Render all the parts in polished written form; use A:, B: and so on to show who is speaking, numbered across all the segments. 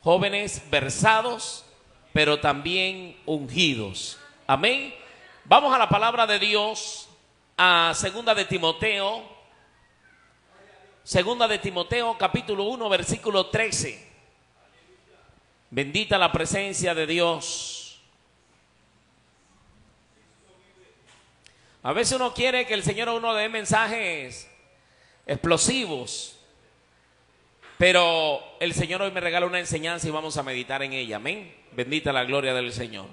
A: jóvenes versados, pero también ungidos. Amén. Vamos a la palabra de Dios, a Segunda de Timoteo capítulo 1, versículo 13. Bendita la presencia de Dios. A veces uno quiere que el Señor a uno dé mensajes explosivos, pero el Señor hoy me regala una enseñanza y vamos a meditar en ella. Amén. Bendita la gloria del Señor.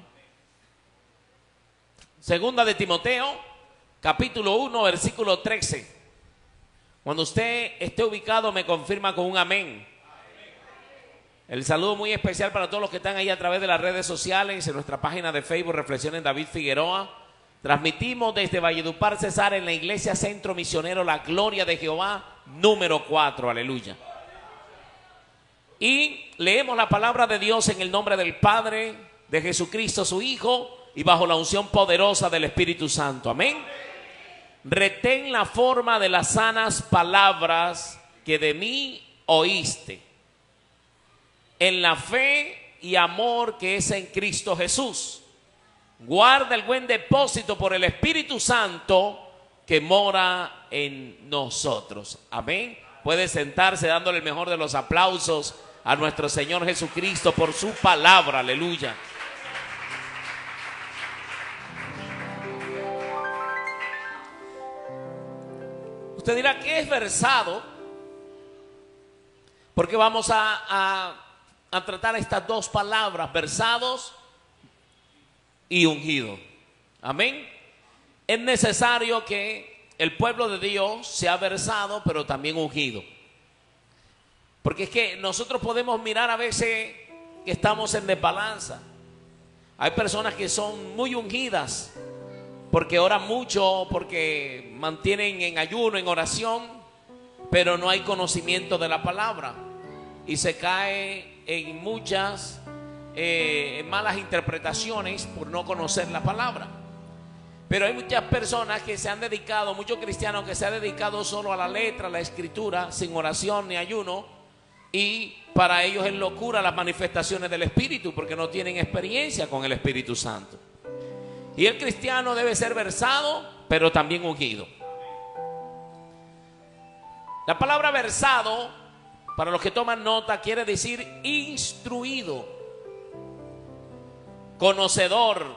A: Segunda de Timoteo, capítulo 1, versículo 13. Cuando usted esté ubicado, me confirma con un amén. El saludo muy especial para todos los que están ahí a través de las redes sociales, en nuestra página de Facebook, Reflexiones David Figueroa. Transmitimos desde Valledupar, Cesar, en la Iglesia Centro Misionero La Gloria de Jehová, número 4. Aleluya. Y leemos la palabra de Dios en el nombre del Padre, de Jesucristo su Hijo, y bajo la unción poderosa del Espíritu Santo. Amén. Retén la forma de las sanas palabras que de mí oíste, en la fe y amor que es en Cristo Jesús. Guarda el buen depósito por el Espíritu Santo que mora en nosotros. Amén. Puede sentarse dándole el mejor de los aplausos a nuestro Señor Jesucristo por su palabra. Aleluya. Usted dirá, ¿qué es versado? Porque vamos a tratar estas dos palabras, versados y ungido. Amén. Es necesario que el pueblo de Dios sea versado, pero también ungido. Porque es que nosotros podemos mirar a veces que estamos en desbalanza. Hay personas que son muy ungidas porque oran mucho, porque mantienen en ayuno, en oración, pero no hay conocimiento de la palabra y se cae en muchas malas interpretaciones por no conocer la palabra. Pero hay muchas personas que se han dedicado, muchos cristianos que se han dedicado solo a la letra, a la escritura, sin oración ni ayuno, y para ellos es locura las manifestaciones del Espíritu porque no tienen experiencia con el Espíritu Santo. Y el cristiano debe ser versado, pero también ungido. La palabra versado, para los que toman nota, quiere decir instruido, conocedor,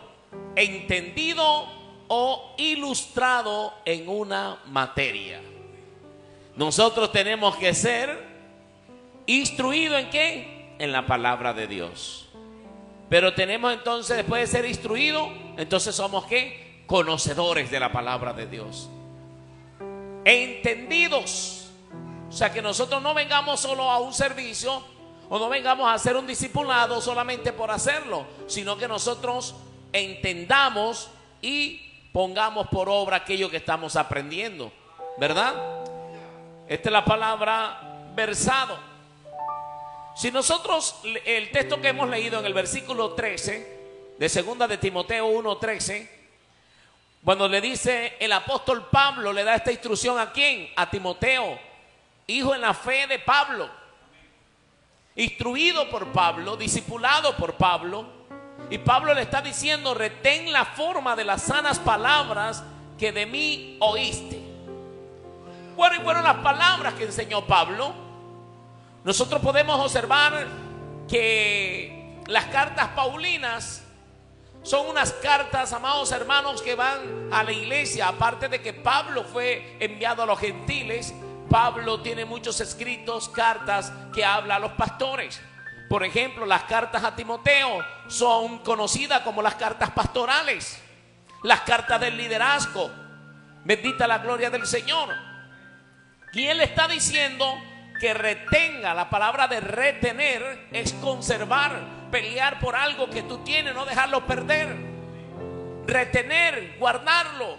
A: entendido o ilustrado en una materia. Nosotros tenemos que ser instruidos ¿en qué? En la palabra de Dios. Pero tenemos entonces, después de ser instruidos, entonces somos ¿qué? Conocedores de la palabra de Dios. Entendidos. O sea, que nosotros no vengamos solo a un servicio o no vengamos a hacer un discipulado solamente por hacerlo, sino que nosotros entendamos y pongamos por obra aquello que estamos aprendiendo, ¿verdad? Esta es la palabra versado. Si nosotros, el texto que hemos leído en el versículo 13 de Segunda de Timoteo 1:13, cuando le dice el apóstol Pablo, le da esta instrucción ¿a quién? A Timoteo, hijo en la fe de Pablo, instruido por Pablo, discipulado por Pablo. Y Pablo le está diciendo, retén la forma de las sanas palabras que de mí oíste. ¿Cuáles fueron las palabras que enseñó Pablo? Nosotros podemos observar que las cartas paulinas son unas cartas, amados hermanos, que van a la iglesia. Aparte de que Pablo fue enviado a los gentiles, Pablo tiene muchos escritos, cartas que habla a los pastores. Por ejemplo, las cartas a Timoteo son conocidas como las cartas pastorales, las cartas del liderazgo. Bendita la gloria del Señor. Y él está diciendo que retenga. La palabra de retener es conservar, pelear por algo que tú tienes, no dejarlo perder. Retener, guardarlo.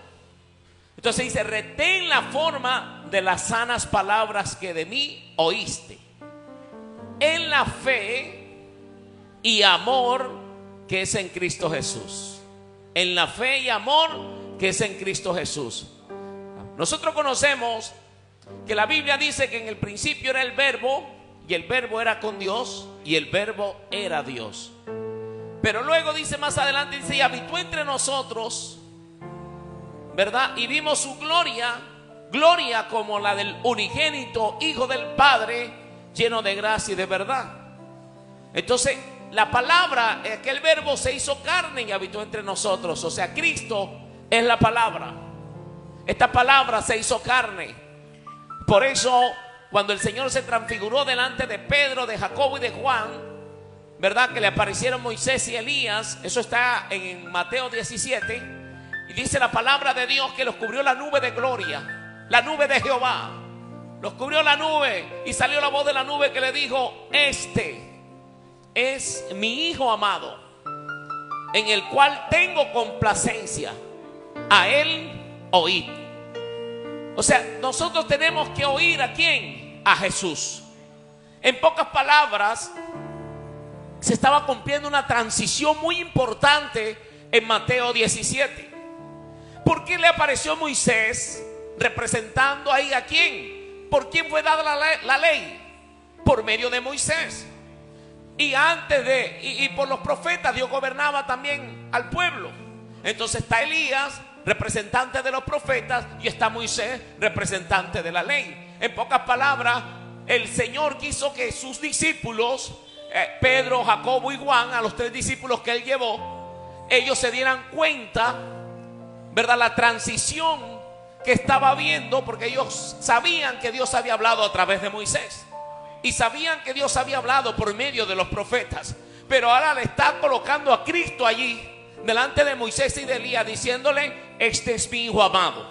A: Entonces dice, retén la forma de las sanas palabras que de mí oíste, en la fe y amor que es en Cristo Jesús. En la fe y amor que es en Cristo Jesús. Nosotros conocemos que la Biblia dice que en el principio era el verbo y el verbo era con Dios y el verbo era Dios. Pero luego dice más adelante, dice, y habitó entre nosotros, ¿verdad? Y vimos su gloria, gloria como la del unigénito Hijo del Padre, lleno de gracia y de verdad. Entonces la palabra, aquel verbo se hizo carne y habitó entre nosotros. O sea, Cristo es la palabra. Esta palabra se hizo carne. Por eso cuando el Señor se transfiguró delante de Pedro, de Jacobo y de Juan, ¿verdad? Que le aparecieron Moisés y Elías. Eso está en Mateo 17. Y dice la palabra de Dios que los cubrió la nube de gloria, la nube de Jehová. Los cubrió la nube y salió la voz de la nube que le dijo: este es mi Hijo amado, en el cual tengo complacencia, a él oíd. O sea, nosotros tenemos que oír ¿a quién? A Jesús. En pocas palabras, se estaba cumpliendo una transición muy importante en Mateo 17. ¿Por qué le apareció Moisés representando ahí a quién? ¿Por quién fue dada la ley? Por medio de Moisés. Y antes de, y por los profetas, Dios gobernaba también al pueblo. Entonces está Elías, representante de los profetas, y está Moisés, representante de la ley. En pocas palabras, el Señor quiso que sus discípulos, Pedro, Jacobo y Juan, a los tres discípulos que él llevó, ellos se dieran cuenta, ¿verdad?, la transición que estaba habiendo, porque ellos sabían que Dios había hablado a través de Moisés y sabían que Dios había hablado por medio de los profetas, pero ahora le está colocando a Cristo allí delante de Moisés y de Elías, diciéndole: este es mi Hijo amado,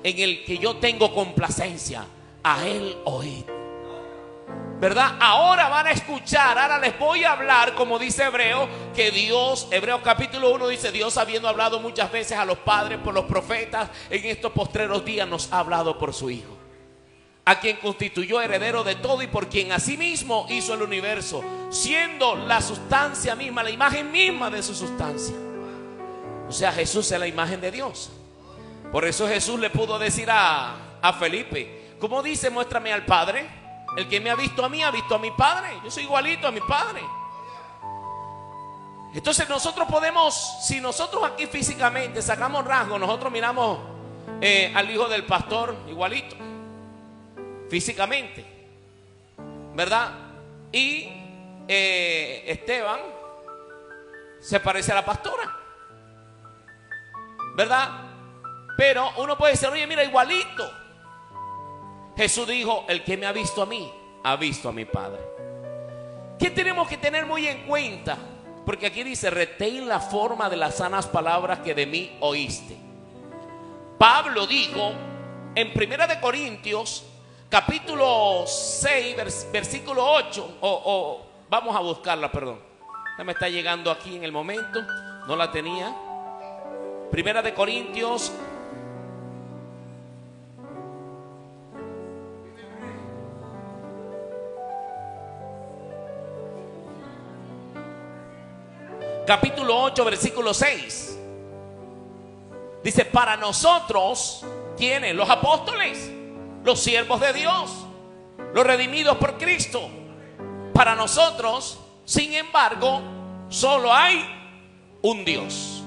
A: en el que yo tengo complacencia, a él oíd. ¿Verdad? Ahora van a escuchar, ahora les voy a hablar, como dice Hebreo, que Dios, Hebreos capítulo 1 dice: Dios, habiendo hablado muchas veces a los padres por los profetas, en estos postreros días nos ha hablado por su Hijo, a quien constituyó heredero de todo y por quien asimismo hizo el universo, siendo la sustancia misma, la imagen misma de su sustancia. O sea, Jesús es la imagen de Dios. Por eso Jesús le pudo decir a Felipe, como dice: muéstrame al Padre. El que me ha visto a mí, ha visto a mi Padre. Yo soy igualito a mi Padre. Entonces nosotros podemos, si nosotros aquí físicamente sacamos rasgos, nosotros miramos al hijo del pastor igualito, físicamente, ¿verdad? Y Esteban se parece a la pastora, ¿verdad? Pero uno puede decir: oye, mira, igualito. Jesús dijo: el que me ha visto a mí, ha visto a mi Padre. ¿Qué tenemos que tener muy en cuenta? Porque aquí dice: retén la forma de las sanas palabras que de mí oíste. Pablo dijo en 1 de Corintios capítulo 6 versículo 8, vamos a buscarla, perdón, ya me está llegando aquí en el momento, no la tenía. 1 de Corintios capítulo 8 versículo 6 dice: para nosotros, ¿quiénes? Los apóstoles, los siervos de Dios, los redimidos por Cristo. Para nosotros, sin embargo, solo hay un Dios.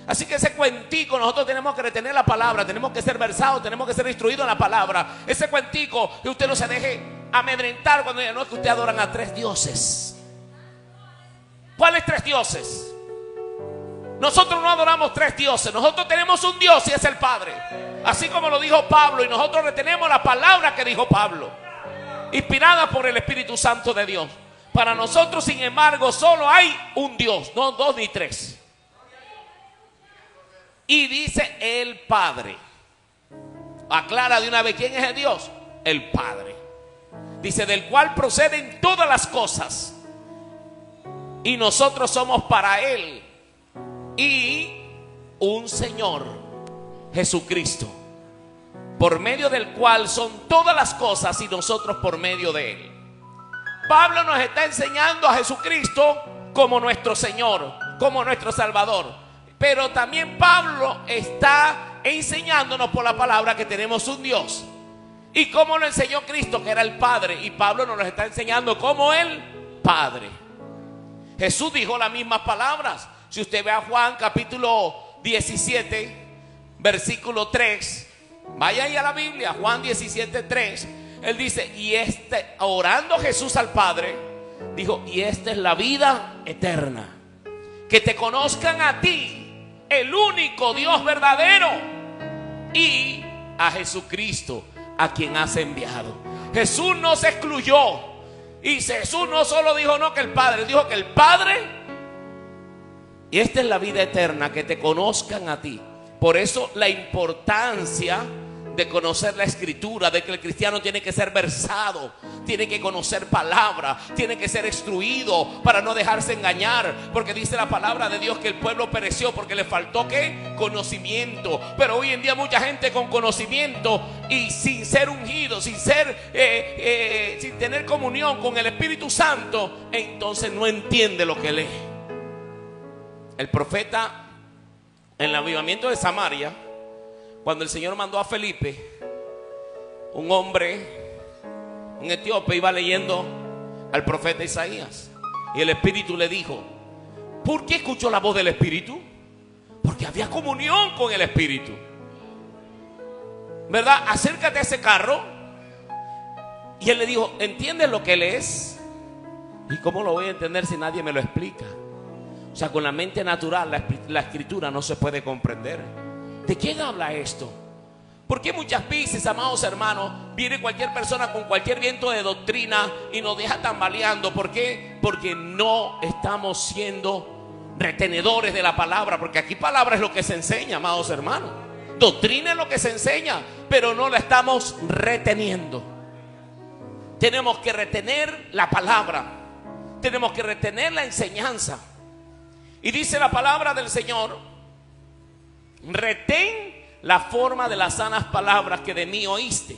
A: Así que ese cuentico, nosotros tenemos que retener la palabra, tenemos que ser versados, tenemos que ser instruidos en la palabra. Ese cuentico, que usted no se deje amedrentar cuando diga: no, es que ustedes adoran a tres dioses. ¿Cuáles tres dioses? Nosotros no adoramos tres dioses. Nosotros tenemos un Dios y es el Padre, así como lo dijo Pablo. Y nosotros retenemos la palabra que dijo Pablo, inspirada por el Espíritu Santo de Dios. Para nosotros, sin embargo, solo hay un Dios, no dos ni tres. Y dice el Padre. Aclara de una vez: ¿quién es el Dios? El Padre. Dice: del cual proceden todas las cosas, y nosotros somos para Él, y un Señor, Jesucristo, por medio del cual son todas las cosas, y nosotros por medio de Él. Pablo nos está enseñando a Jesucristo como nuestro Señor, como nuestro Salvador. Pero también Pablo está enseñándonos por la palabra que tenemos un Dios. ¿Y cómo lo enseñó Cristo? Que era el Padre. Y Pablo nos lo está enseñando como el Padre. Jesús dijo las mismas palabras. Si usted ve a Juan capítulo 17, versículo 3, vaya ahí a la Biblia, Juan 17, 3. Él dice, orando Jesús al Padre, dijo, y esta es la vida eterna, que te conozcan a ti, el único Dios verdadero, y a Jesucristo, a quien has enviado. Jesús no se excluyó. Y Jesús no solo dijo no que el Padre, dijo que el Padre, y esta es la vida eterna, que te conozcan a ti. Por eso la importancia de conocer la Escritura, de que el cristiano tiene que ser versado, tiene que conocer palabra, tiene que ser instruido para no dejarse engañar, porque dice la palabra de Dios que el pueblo pereció porque le faltó ¿qué? Conocimiento. Pero hoy en día mucha gente con conocimiento y sin ser ungido, sin tener comunión con el Espíritu Santo, entonces no entiende lo que lee. El profeta en el avivamiento de Samaria, cuando el Señor mandó a Felipe, un hombre, un etíope, iba leyendo al profeta Isaías, y el Espíritu le dijo, ¿por qué escuchó la voz del Espíritu? Porque había comunión con el Espíritu, ¿verdad? Acércate a ese carro. Y él le dijo, ¿entiendes lo que lees? ¿Y cómo lo voy a entender si nadie me lo explica? O sea, con la mente natural la Escritura no se puede comprender. ¿De quién habla esto? Porque muchas veces, amados hermanos, viene cualquier persona con cualquier viento de doctrina y nos deja tambaleando? ¿Por qué? Porque no estamos siendo retenedores de la palabra. Porque aquí palabra es lo que se enseña, amados hermanos. Doctrina es lo que se enseña, pero no la estamos reteniendo. Tenemos que retener la palabra. Tenemos que retener la enseñanza. Y dice la palabra del Señor, retén la forma de las sanas palabras que de mí oíste,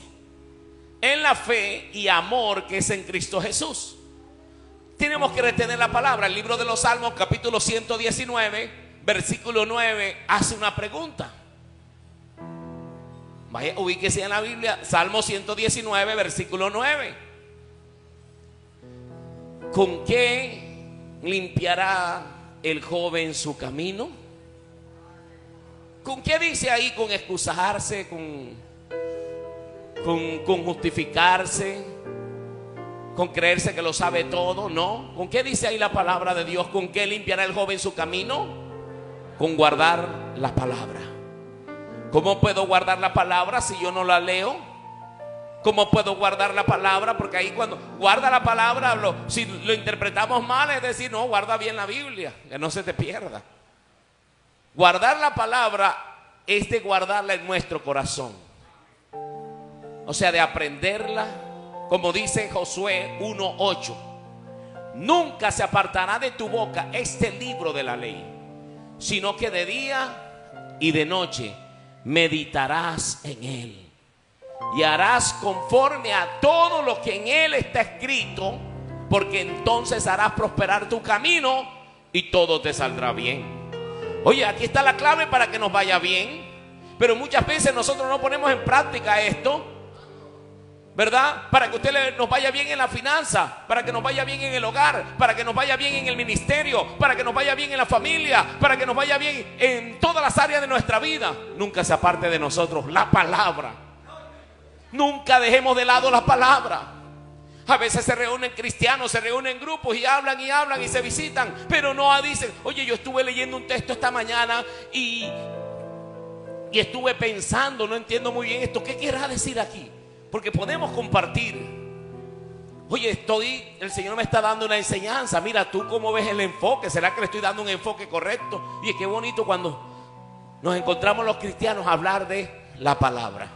A: en la fe y amor que es en Cristo Jesús. Tenemos que retener la palabra. El libro de los Salmos, capítulo 119, versículo 9, hace una pregunta. Vaya, ubíquese en la Biblia, Salmo 119, versículo 9. ¿Con qué limpiará el joven su camino? ¿Con qué dice ahí? ¿Con excusarse? ¿Con justificarse? ¿Con creerse que lo sabe todo? No. ¿Con qué dice ahí la palabra de Dios? ¿Con qué limpiará el joven su camino? Con guardar la palabra. ¿Cómo puedo guardar la palabra si yo no la leo? ¿Cómo puedo guardar la palabra? Porque ahí cuando guarda la palabra, si lo interpretamos mal, es decir, no, guarda bien la Biblia, que no se te pierda. Guardar la palabra es de guardarla en nuestro corazón. O sea, de aprenderla, como dice Josué 1:8. Nunca se apartará de tu boca este libro de la ley, sino que de día y de noche meditarás en él, y harás conforme a todo lo que en él está escrito, porque entonces harás prosperar tu camino y todo te saldrá bien. Oye, aquí está la clave para que nos vaya bien. Pero muchas veces nosotros no ponemos en práctica esto, ¿verdad? Para que usted nos vaya bien en la finanza, para que nos vaya bien en el hogar, para que nos vaya bien en el ministerio, para que nos vaya bien en la familia, para que nos vaya bien en todas las áreas de nuestra vida. Nunca se aparte de nosotros la palabra. Nunca dejemos de lado la palabra. A veces se reúnen cristianos, se reúnen grupos y hablan y se visitan, pero no dicen, oye, yo estuve leyendo un texto esta mañana y estuve pensando, no entiendo muy bien esto, ¿qué querrá decir aquí? Porque podemos compartir. Oye, el Señor me está dando una enseñanza, mira tú cómo ves el enfoque, ¿será que le estoy dando un enfoque correcto? Y es que bonito cuando nos encontramos los cristianos a hablar de la palabra.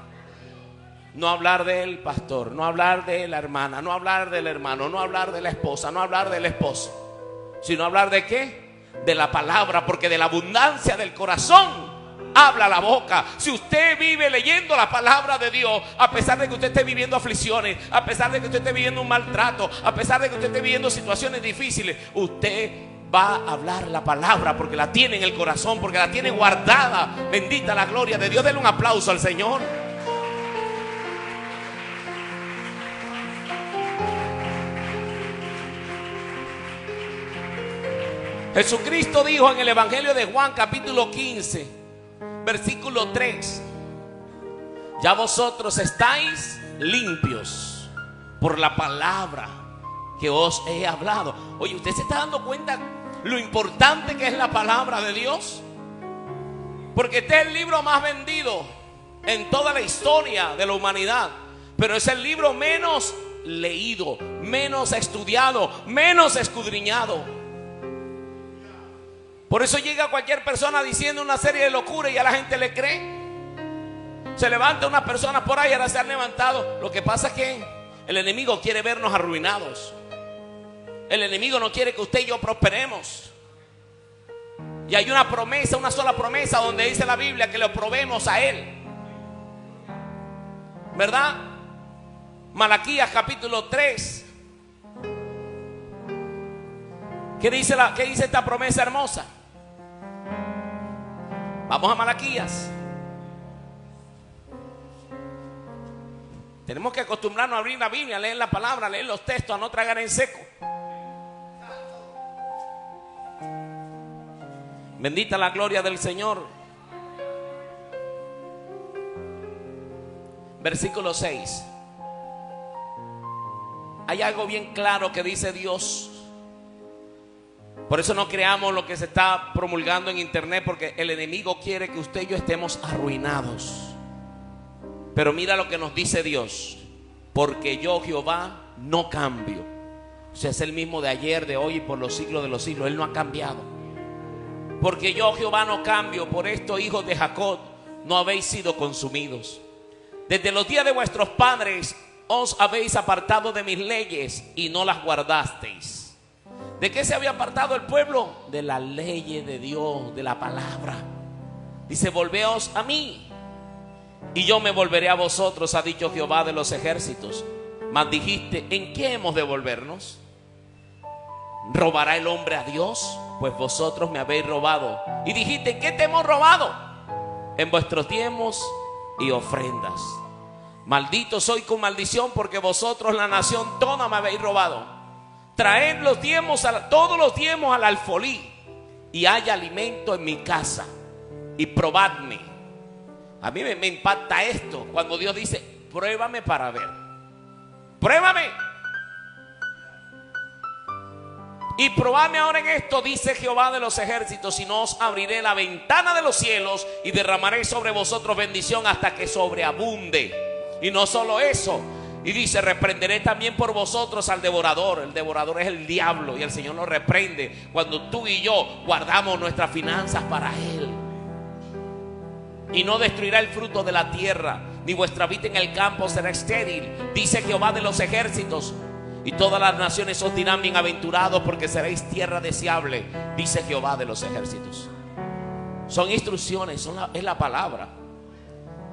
A: No hablar del pastor, no hablar de la hermana, no hablar del hermano, no hablar de la esposa, no hablar del esposo, sino hablar de ¿qué? De la palabra, porque de la abundancia del corazón habla la boca. Si usted vive leyendo la palabra de Dios, a pesar de que usted esté viviendo aflicciones, a pesar de que usted esté viviendo un maltrato, a pesar de que usted esté viviendo situaciones difíciles, usted va a hablar la palabra porque la tiene en el corazón, porque la tiene guardada. Bendita la gloria de Dios. Denle un aplauso al Señor. Jesucristo dijo en el Evangelio de Juan capítulo 15, versículo 3: ya vosotros estáis limpios por la palabra que os he hablado. Oye, ¿usted se está dando cuenta lo importante que es la palabra de Dios? Porque este es el libro más vendido en toda la historia de la humanidad, pero es el libro menos leído, menos estudiado, menos escudriñado. Por eso llega cualquier persona diciendo una serie de locuras y a la gente le cree. Se levanta una persona por ahí, ahora se han levantado. Lo que pasa es que el enemigo quiere vernos arruinados. El enemigo no quiere que usted y yo prosperemos. Y hay una promesa, una sola promesa, donde dice la Biblia que lo probemos a Él, ¿verdad? Malaquías capítulo 3. ¿Qué dice esta promesa hermosa? Vamos a Malaquías. Tenemos que acostumbrarnos a abrir la Biblia, a leer la palabra, a leer los textos, a no tragar en seco. Bendita la gloria del Señor. Versículo 6. Hay algo bien claro que dice Dios. Por eso no creamos lo que se está promulgando en internet, porque el enemigo quiere que usted y yo estemos arruinados. Pero mira lo que nos dice Dios: porque yo, Jehová, no cambio. O sea, es el mismo de ayer, de hoy y por los siglos de los siglos. Él no ha cambiado. Porque yo, Jehová, no cambio. Por esto, hijos de Jacob, no habéis sido consumidos. Desde los días de vuestros padres os habéis apartado de mis leyes y no las guardasteis. ¿De qué se había apartado el pueblo? De la ley de Dios, de la palabra. Dice: volveos a mí y yo me volveré a vosotros, ha dicho Jehová de los ejércitos. Mas dijiste: ¿en qué hemos de volvernos? ¿Robará el hombre a Dios? Pues vosotros me habéis robado. Y dijiste: ¿en qué te hemos robado? En vuestros diezmos y ofrendas. Maldito soy con maldición, porque vosotros, la nación toda, me habéis robado. Traed los diezmos, todos los diezmos al alfolí, y haya alimento en mi casa, y probadme. A mí me impacta esto cuando Dios dice: pruébame para ver. Pruébame y probadme ahora en esto, dice Jehová de los ejércitos, si no os abriré la ventana de los cielos y derramaré sobre vosotros bendición hasta que sobreabunde. Y no solo eso, y dice: reprenderé también por vosotros al devorador. El devorador es el diablo, y el Señor nos reprende cuando tú y yo guardamos nuestras finanzas para Él. Y no destruirá el fruto de la tierra, ni vuestra vid en el campo será estéril, dice Jehová de los ejércitos. Y todas las naciones os dirán: bienaventurados, porque seréis tierra deseable, dice Jehová de los ejércitos. Son instrucciones, es la palabra.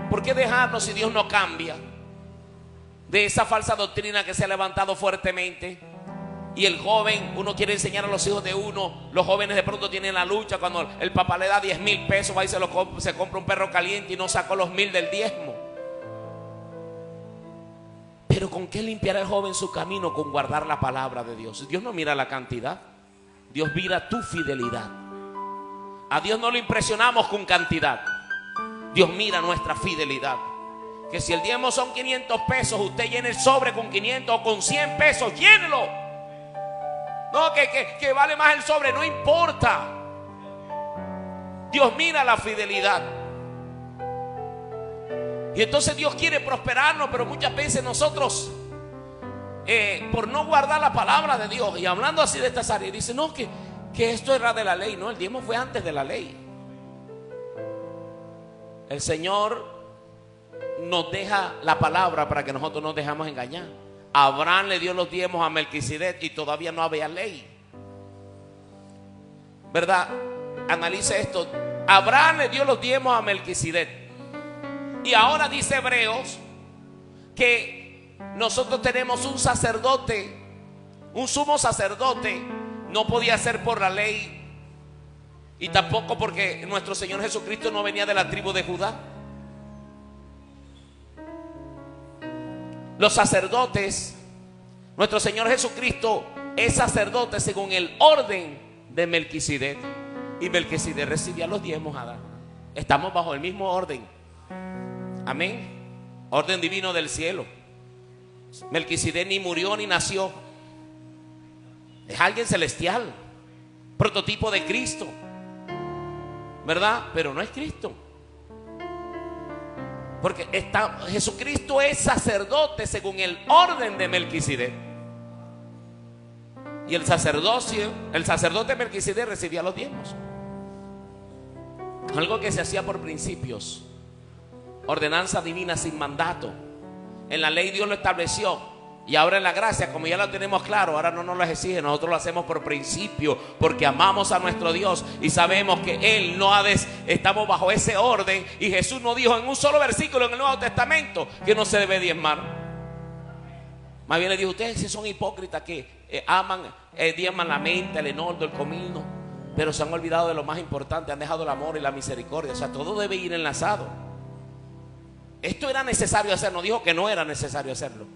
A: ¿Por qué dejarnos si Dios no cambia de esa falsa doctrina que se ha levantado fuertemente? Y el joven, uno quiere enseñar a los hijos de uno. Los jóvenes de pronto tienen la lucha cuando el papá le da 10,000 pesos, va y se compra un perro caliente y no sacó los 1,000 del diezmo. Pero ¿con qué limpiará el joven su camino? Con guardar la palabra de Dios. Dios no mira la cantidad, Dios mira tu fidelidad. A Dios no le impresionamos con cantidad, Dios mira nuestra fidelidad. Que si el diezmo son 500 pesos, usted llene el sobre con 500 o con 100 pesos, llénelo. No, que vale más el sobre, no importa. Dios mira la fidelidad. Y entonces Dios quiere prosperarnos, pero muchas veces nosotros, por no guardar la palabra de Dios, y hablando así de estas áreas, dice: no, que esto era de la ley. No, el diezmo fue antes de la ley. El Señor nos deja la palabra para que nosotros nos dejamos engañar. Abraham le dio los diezmos a Melquisedec y todavía no había ley, ¿verdad? Analice esto. Abraham le dio los diezmos a Melquisedec, y ahora dice Hebreos que nosotros tenemos un sacerdote, un sumo sacerdote. No podía ser por la ley, y tampoco porque nuestro Señor Jesucristo no venía de la tribu de Judá. Los sacerdotes, nuestro Señor Jesucristo es sacerdote según el orden de Melquisedec. Y Melquisedec recibía los diezmos, Adán. Estamos bajo el mismo orden. Amén. Orden divino del cielo. Melquisedec ni murió ni nació. Es alguien celestial, prototipo de Cristo, ¿verdad? Pero no es Cristo. Porque Jesucristo es sacerdote según el orden de Melquisedec. Y el sacerdote Melquisedec recibía los diezmos. Algo que se hacía por principios. Ordenanza divina sin mandato. En la ley Dios lo estableció. Y ahora en la gracia, como ya lo tenemos claro, ahora no nos lo exige, nosotros lo hacemos por principio, porque amamos a nuestro Dios y sabemos que Él no estamos bajo ese orden. Y Jesús nos dijo en un solo versículo en el Nuevo Testamento que no se debe diezmar. Más bien le dijo: ustedes si son hipócritas que diezman la menta, el enoldo, el comino, pero se han olvidado de lo más importante, han dejado el amor y la misericordia. O sea, todo debe ir enlazado. Esto era necesario hacer, no dijo que no era necesario hacerlo.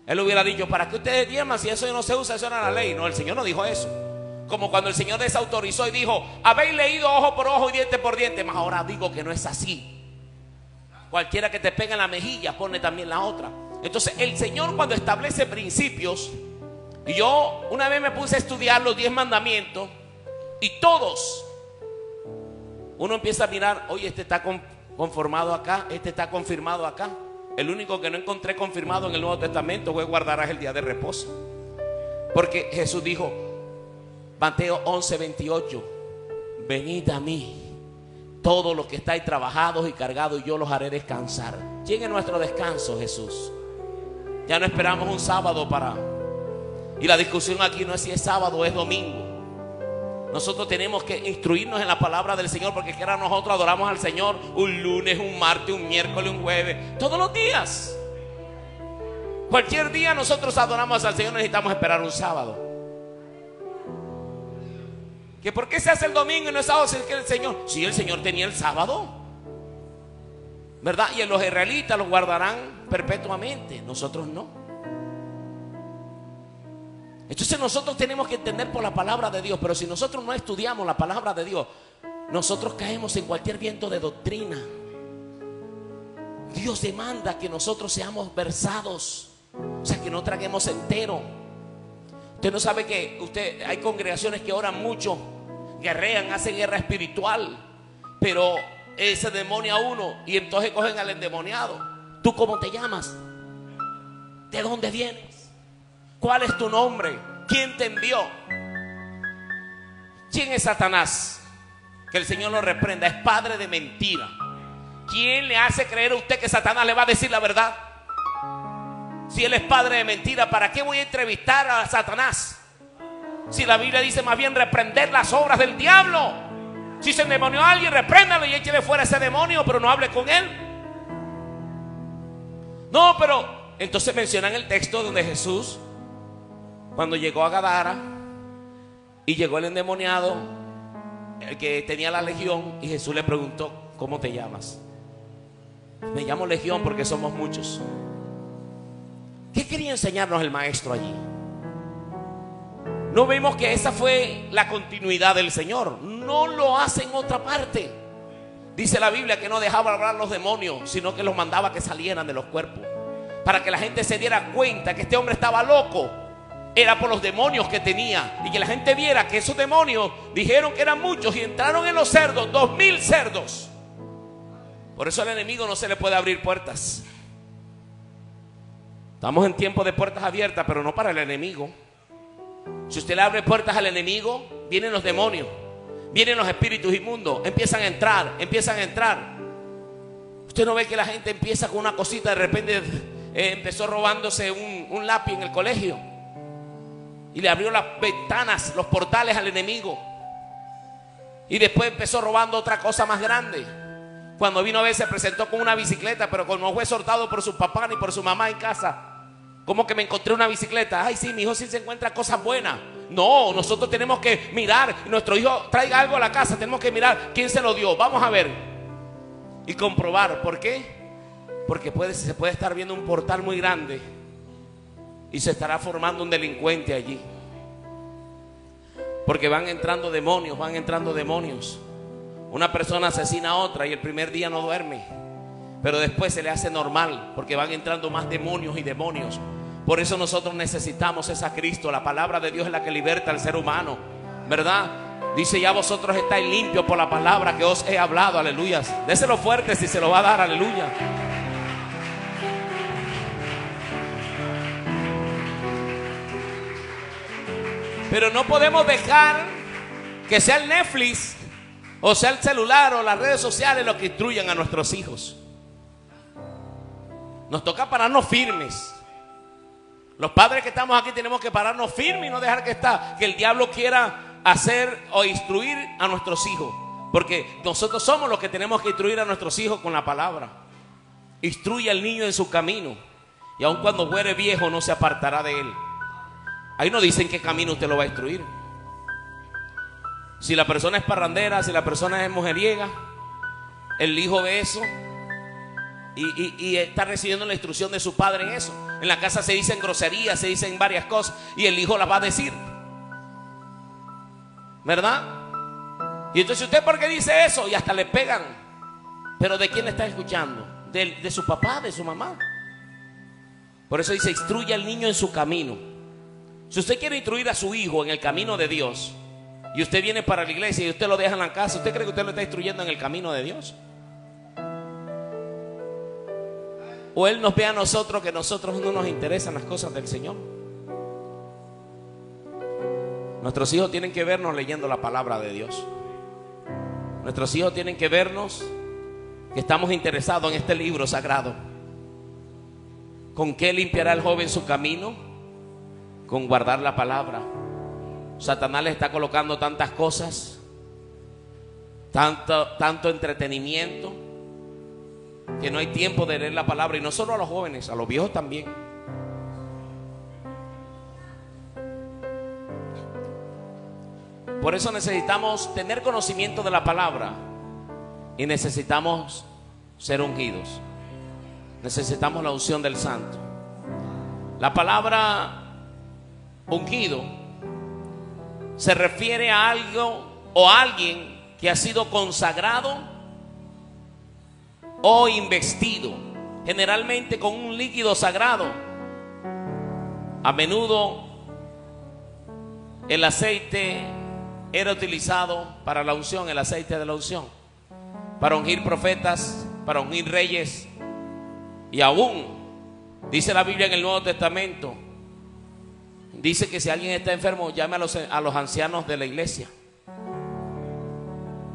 A: Él hubiera dicho: ¿para qué ustedes diezman si eso no se usa? Eso era la ley. No, el Señor no dijo eso. Como cuando el Señor desautorizó y dijo: habéis leído ojo por ojo y diente por diente, mas ahora digo que no es así. Cualquiera que te pegue en la mejilla, pone también la otra. Entonces el Señor, cuando establece principios, y yo una vez me puse a estudiar los 10 mandamientos, y todos, uno empieza a mirar: oye, este está conformado acá, este está confirmado acá. El único que no encontré confirmado en el Nuevo Testamento fue: guardarás el día de reposo. Porque Jesús dijo, Mateo 11:28, venid a mí todos los que estáis trabajados y cargados, y yo los haré descansar. Llegue nuestro descanso, Jesús. Ya no esperamos un sábado y la discusión aquí no es si es sábado o es domingo. Nosotros tenemos que instruirnos en la palabra del Señor, porque quiera nosotros adoramos al Señor un lunes, un martes, un miércoles, un jueves, todos los días. Cualquier día nosotros adoramos al Señor, necesitamos esperar un sábado. ¿Que por qué se hace el domingo y no es sábado? Si es que el Señor tenía el sábado, ¿verdad? Y en los israelitas los guardarán perpetuamente, nosotros no. Entonces nosotros tenemos que entender por la palabra de Dios. Pero si nosotros no estudiamos la palabra de Dios, nosotros caemos en cualquier viento de doctrina. Dios demanda que nosotros seamos versados, o sea, que no traguemos entero. Usted no sabe que hay congregaciones que oran mucho, guerrean, hacen guerra espiritual, pero se demonia uno y entonces cogen al endemoniado. ¿Tú cómo te llamas? ¿De dónde vienes? ¿Cuál es tu nombre? ¿Quién te envió? ¿Quién es Satanás? Que el Señor lo reprenda. Es padre de mentira. ¿Quién le hace creer a usted que Satanás le va a decir la verdad? Si él es padre de mentira, ¿para qué voy a entrevistar a Satanás? Si la Biblia dice más bien reprender las obras del diablo. Si se endemonió a alguien, repréndalo y échele fuera ese demonio, pero no hable con él. No, pero entonces mencionan el texto donde Jesús, cuando llegó a Gadara y llegó el endemoniado, el que tenía la legión, y Jesús le preguntó: ¿cómo te llamas? Me llamo Legión porque somos muchos. ¿Qué quería enseñarnos el maestro allí? No vemos que esa fue la continuidad del Señor. No lo hace en otra parte. Dice la Biblia que no dejaba hablar los demonios, sino que los mandaba que salieran de los cuerpos, para que la gente se diera cuenta que este hombre estaba loco. Era por los demonios que tenía, y que la gente viera que esos demonios dijeron que eran muchos y entraron en los cerdos, 2000 cerdos. Por eso al enemigo no se le puede abrir puertas. Estamos en tiempo de puertas abiertas, pero no para el enemigo. Si usted le abre puertas al enemigo, vienen los demonios, vienen los espíritus inmundos, empiezan a entrar. Usted no ve que la gente empieza con una cosita, de repente empezó robándose un lápiz en el colegio y le abrió las ventanas, los portales al enemigo, y después empezó robando otra cosa más grande. Cuando vino a ver, se presentó con una bicicleta, pero como no fue soltado por su papá ni por su mamá en casa. ¿Cómo que me encontré una bicicleta? Ay, sí, mi hijo sí se encuentra cosas buenas. No, nosotros tenemos que mirar. Nuestro hijo traiga algo a la casa, tenemos que mirar quién se lo dio. Vamos a ver y comprobar. ¿Por qué? Porque se puede estar viendo un portal muy grande y se estará formando un delincuente allí. Porque van entrando demonios, van entrando demonios. Una persona asesina a otra y el primer día no duerme, pero después se le hace normal, porque van entrando más demonios y demonios. Por eso nosotros necesitamos esa Cristo. La palabra de Dios es la que liberta al ser humano, ¿verdad? Dice: ya vosotros estáis limpios por la palabra que os he hablado. Aleluya. Déselo fuerte si se lo va a dar. Aleluya. Pero no podemos dejar que sea el Netflix, o sea el celular, o las redes sociales, lo que instruyan a nuestros hijos. Nos toca pararnos firmes. Los padres que estamos aquí tenemos que pararnos firmes y no dejar que el diablo quiera hacer o instruir a nuestros hijos. Porque nosotros somos los que tenemos que instruir a nuestros hijos con la palabra. Instruye al niño en su camino, y aun cuando fuere viejo no se apartará de él. Ahí no dicen qué camino usted lo va a instruir. Si la persona es parrandera, si la persona es mujeriega, el hijo ve eso y está recibiendo la instrucción de su padre en eso. En la casa se dicen groserías, se dicen varias cosas, y el hijo las va a decir, ¿verdad? Y entonces usted, ¿por qué dice eso? Y hasta le pegan. Pero ¿de quién está escuchando? De su papá, de su mamá. Por eso dice: instruye al niño en su camino. Si usted quiere instruir a su hijo en el camino de Dios, y usted viene para la iglesia y usted lo deja en la casa, ¿usted cree que usted lo está instruyendo en el camino de Dios? ¿O él nos ve a nosotros que nosotros no nos interesan las cosas del Señor? Nuestros hijos tienen que vernos leyendo la palabra de Dios. Nuestros hijos tienen que vernos que estamos interesados en este libro sagrado. ¿Con qué limpiará el joven su camino? Con guardar la palabra. Satanás le está colocando tantas cosas, tanto entretenimiento, que no hay tiempo de leer la palabra. Y no solo a los jóvenes, a los viejos también. Por eso necesitamos tener conocimiento de la palabra, y necesitamos ser ungidos. Necesitamos la unción del Santo. La palabra ungido se refiere a algo o a alguien que ha sido consagrado o investido, generalmente con un líquido sagrado. A menudo el aceite era utilizado para la unción, el aceite de la unción, para ungir profetas, para ungir reyes. Y aún dice la Biblia en el Nuevo Testamento, dice que si alguien está enfermo, llame a los ancianos de la iglesia.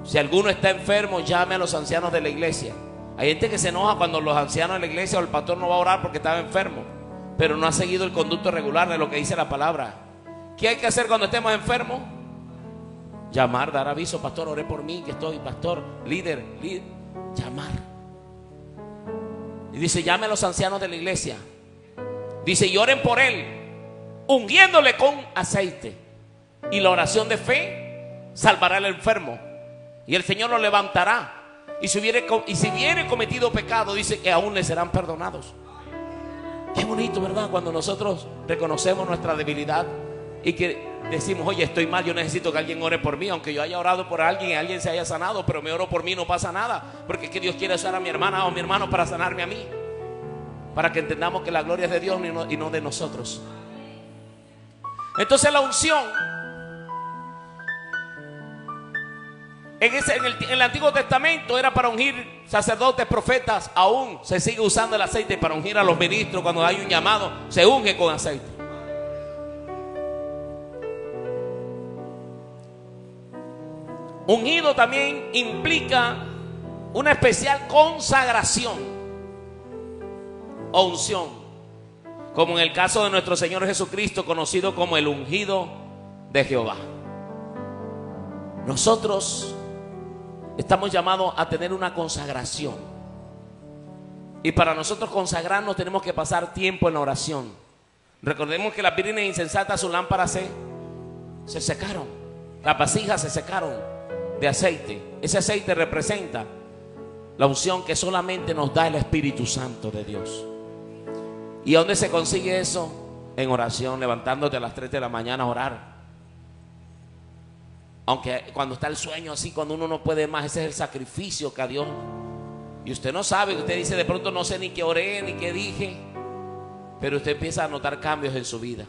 A: Si alguno está enfermo, llame a los ancianos de la iglesia. Hay gente que se enoja cuando los ancianos de la iglesia o el pastor no va a orar porque estaba enfermo, pero no ha seguido el conducto regular de lo que dice la palabra. ¿Qué hay que hacer cuando estemos enfermos? Llamar, dar aviso: pastor, oré por mí, que estoy, pastor, líder, llamar. Y dice: llame a los ancianos de la iglesia. Dice: y oren por él, ungiéndole con aceite. Y la oración de fe salvará al enfermo, y el Señor lo levantará. Y si hubiere cometido pecado, dice que aún le serán perdonados. Qué bonito, ¿verdad? Cuando nosotros reconocemos nuestra debilidad y que decimos: oye, estoy mal, yo necesito que alguien ore por mí. Aunque yo haya orado por alguien y alguien se haya sanado, pero me oro por mí, no pasa nada, porque es que Dios quiere usar a mi hermana o mi hermano para sanarme a mí, para que entendamos que la gloria es de Dios y no de nosotros. Entonces la unción en el Antiguo Testamento era para ungir sacerdotes, profetas. Aún se sigue usando el aceite para ungir a los ministros. Cuando hay un llamado, se unge con aceite. Ungido también implica una especial consagración o unción, como en el caso de nuestro Señor Jesucristo, conocido como el ungido de Jehová. Nosotros estamos llamados a tener una consagración, y para nosotros consagrarnos tenemos que pasar tiempo en la oración. Recordemos que las vírgenes insensatas, sus lámparas se secaron, las vasijas se secaron de aceite. Ese aceite representa la unción que solamente nos da el Espíritu Santo de Dios. ¿Y dónde se consigue eso? En oración, levantándote a las 3 de la mañana a orar. Aunque cuando está el sueño así, cuando uno no puede más, ese es el sacrificio que a Dios. Y usted no sabe, usted dice de pronto no sé ni qué oré, ni qué dije. Pero usted empieza a notar cambios en su vida.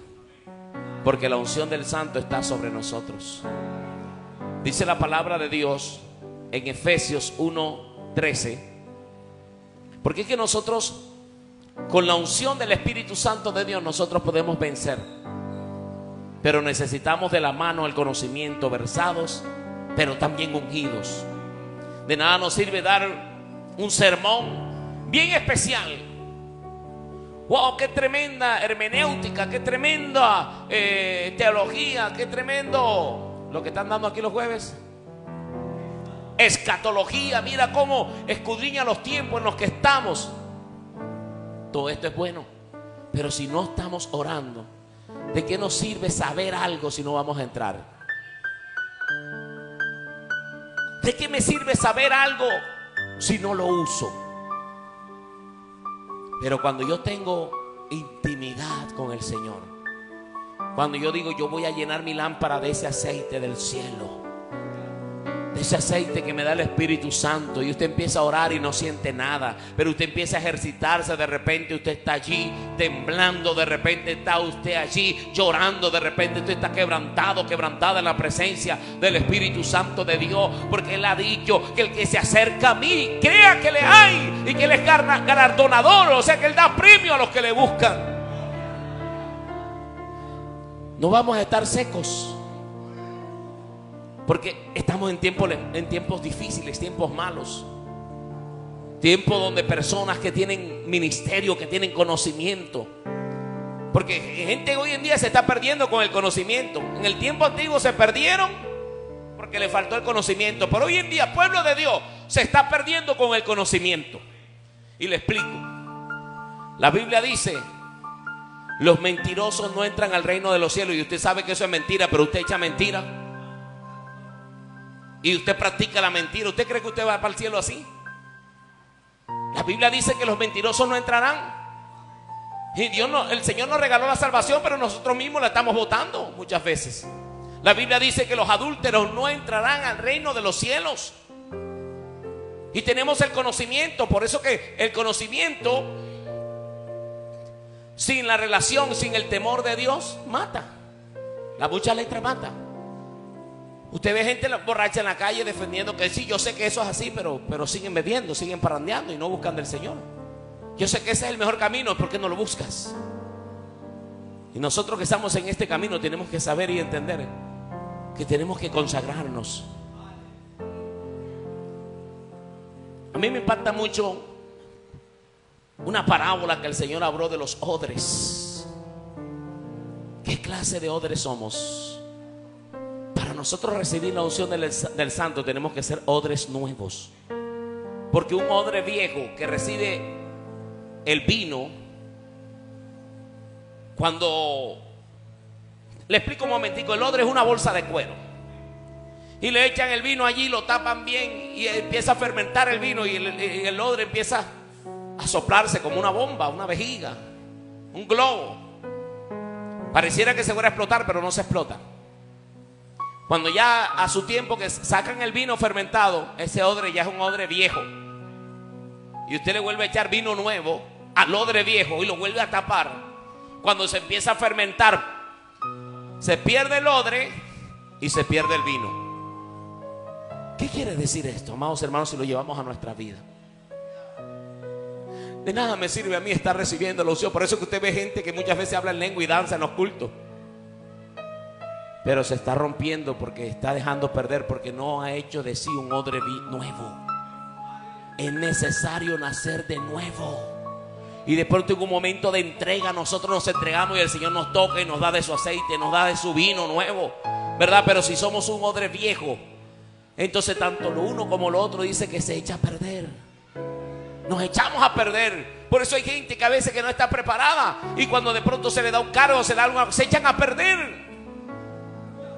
A: Porque la unción del Santo está sobre nosotros. Dice la palabra de Dios en Efesios 1:13. Porque es que nosotros, con la unción del Espíritu Santo de Dios, nosotros podemos vencer. Pero necesitamos de la mano el conocimiento, versados, pero también ungidos. De nada nos sirve dar un sermón bien especial. ¡Wow! ¡Qué tremenda hermenéutica! ¡Qué tremenda teología! ¡Qué tremendo lo que están dando aquí los jueves! Escatología. Mira cómo escudriña los tiempos en los que estamos. Todo esto es bueno. Pero si no estamos orando, ¿de qué nos sirve saber algo si no vamos a entrar? ¿De qué me sirve saber algo si no lo uso? Pero cuando yo tengo intimidad con el Señor, cuando yo digo yo voy a llenar mi lámpara de ese aceite del cielo, de ese aceite que me da el Espíritu Santo, y usted empieza a orar y no siente nada, pero usted empieza a ejercitarse, de repente usted está allí temblando, de repente está usted allí llorando, de repente usted está quebrantado, quebrantada en la presencia del Espíritu Santo de Dios, porque Él ha dicho que el que se acerca a mí, crea que le hay y que Él es galardonador, o sea que Él da premio a los que le buscan. No vamos a estar secos, porque estamos en tiempos difíciles, tiempos malos. Tiempos donde personas que tienen ministerio, que tienen conocimiento. Porque gente hoy en día se está perdiendo con el conocimiento. En el tiempo antiguo se perdieron porque le faltó el conocimiento. Pero hoy en día, pueblo de Dios, se está perdiendo con el conocimiento. Y le explico. La Biblia dice: los mentirosos no entran al reino de los cielos. Y usted sabe que eso es mentira, pero usted echa mentira. Y usted practica la mentira. ¿Usted cree que usted va para el cielo así? La Biblia dice que los mentirosos no entrarán. Y el Señor nos regaló la salvación, pero nosotros mismos la estamos botando muchas veces. La Biblia dice que los adúlteros no entrarán al reino de los cielos. Y tenemos el conocimiento. Por eso que el conocimiento sin la relación, sin el temor de Dios, mata. La mucha letra mata. Usted ve gente borracha en la calle defendiendo que sí, yo sé que eso es así, pero siguen bebiendo, siguen parrandeando y no buscan del Señor. Yo sé que ese es el mejor camino, ¿por qué no lo buscas? Y nosotros que estamos en este camino tenemos que saber y entender que tenemos que consagrarnos. A mí me impacta mucho una parábola que el Señor habló de los odres. ¿Qué clase de odres somos? Para nosotros recibir la unción del Santo tenemos que ser odres nuevos. Porque un odre viejo que recibe el vino, cuando... Le explico un momentico. El odre es una bolsa de cuero. Y le echan el vino allí, lo tapan bien y empieza a fermentar el vino. Y el odre empieza a soplarse como una bomba, una vejiga, un globo. Pareciera que se fuera a explotar, pero no se explota. Cuando ya a su tiempo que sacan el vino fermentado, ese odre ya es un odre viejo. Y usted le vuelve a echar vino nuevo al odre viejo y lo vuelve a tapar. Cuando se empieza a fermentar, se pierde el odre y se pierde el vino. ¿Qué quiere decir esto, amados hermanos, si lo llevamos a nuestra vida? De nada me sirve a mí estar recibiendo la unción. Por eso que usted ve gente que muchas veces habla en lengua y danza en los cultos, pero se está rompiendo porque está dejando perder, porque no ha hecho de sí un odre nuevo. Es necesario nacer de nuevo. Y de pronto en un momento de entrega nosotros nos entregamos y el Señor nos toca y nos da de su aceite, nos da de su vino nuevo, ¿verdad? Pero si somos un odre viejo, entonces tanto lo uno como lo otro dice que se echa a perder. Nos echamos a perder. Por eso hay gente que a veces que no está preparada, y cuando de pronto se le da un cargo, se le da algo, se echan a perder.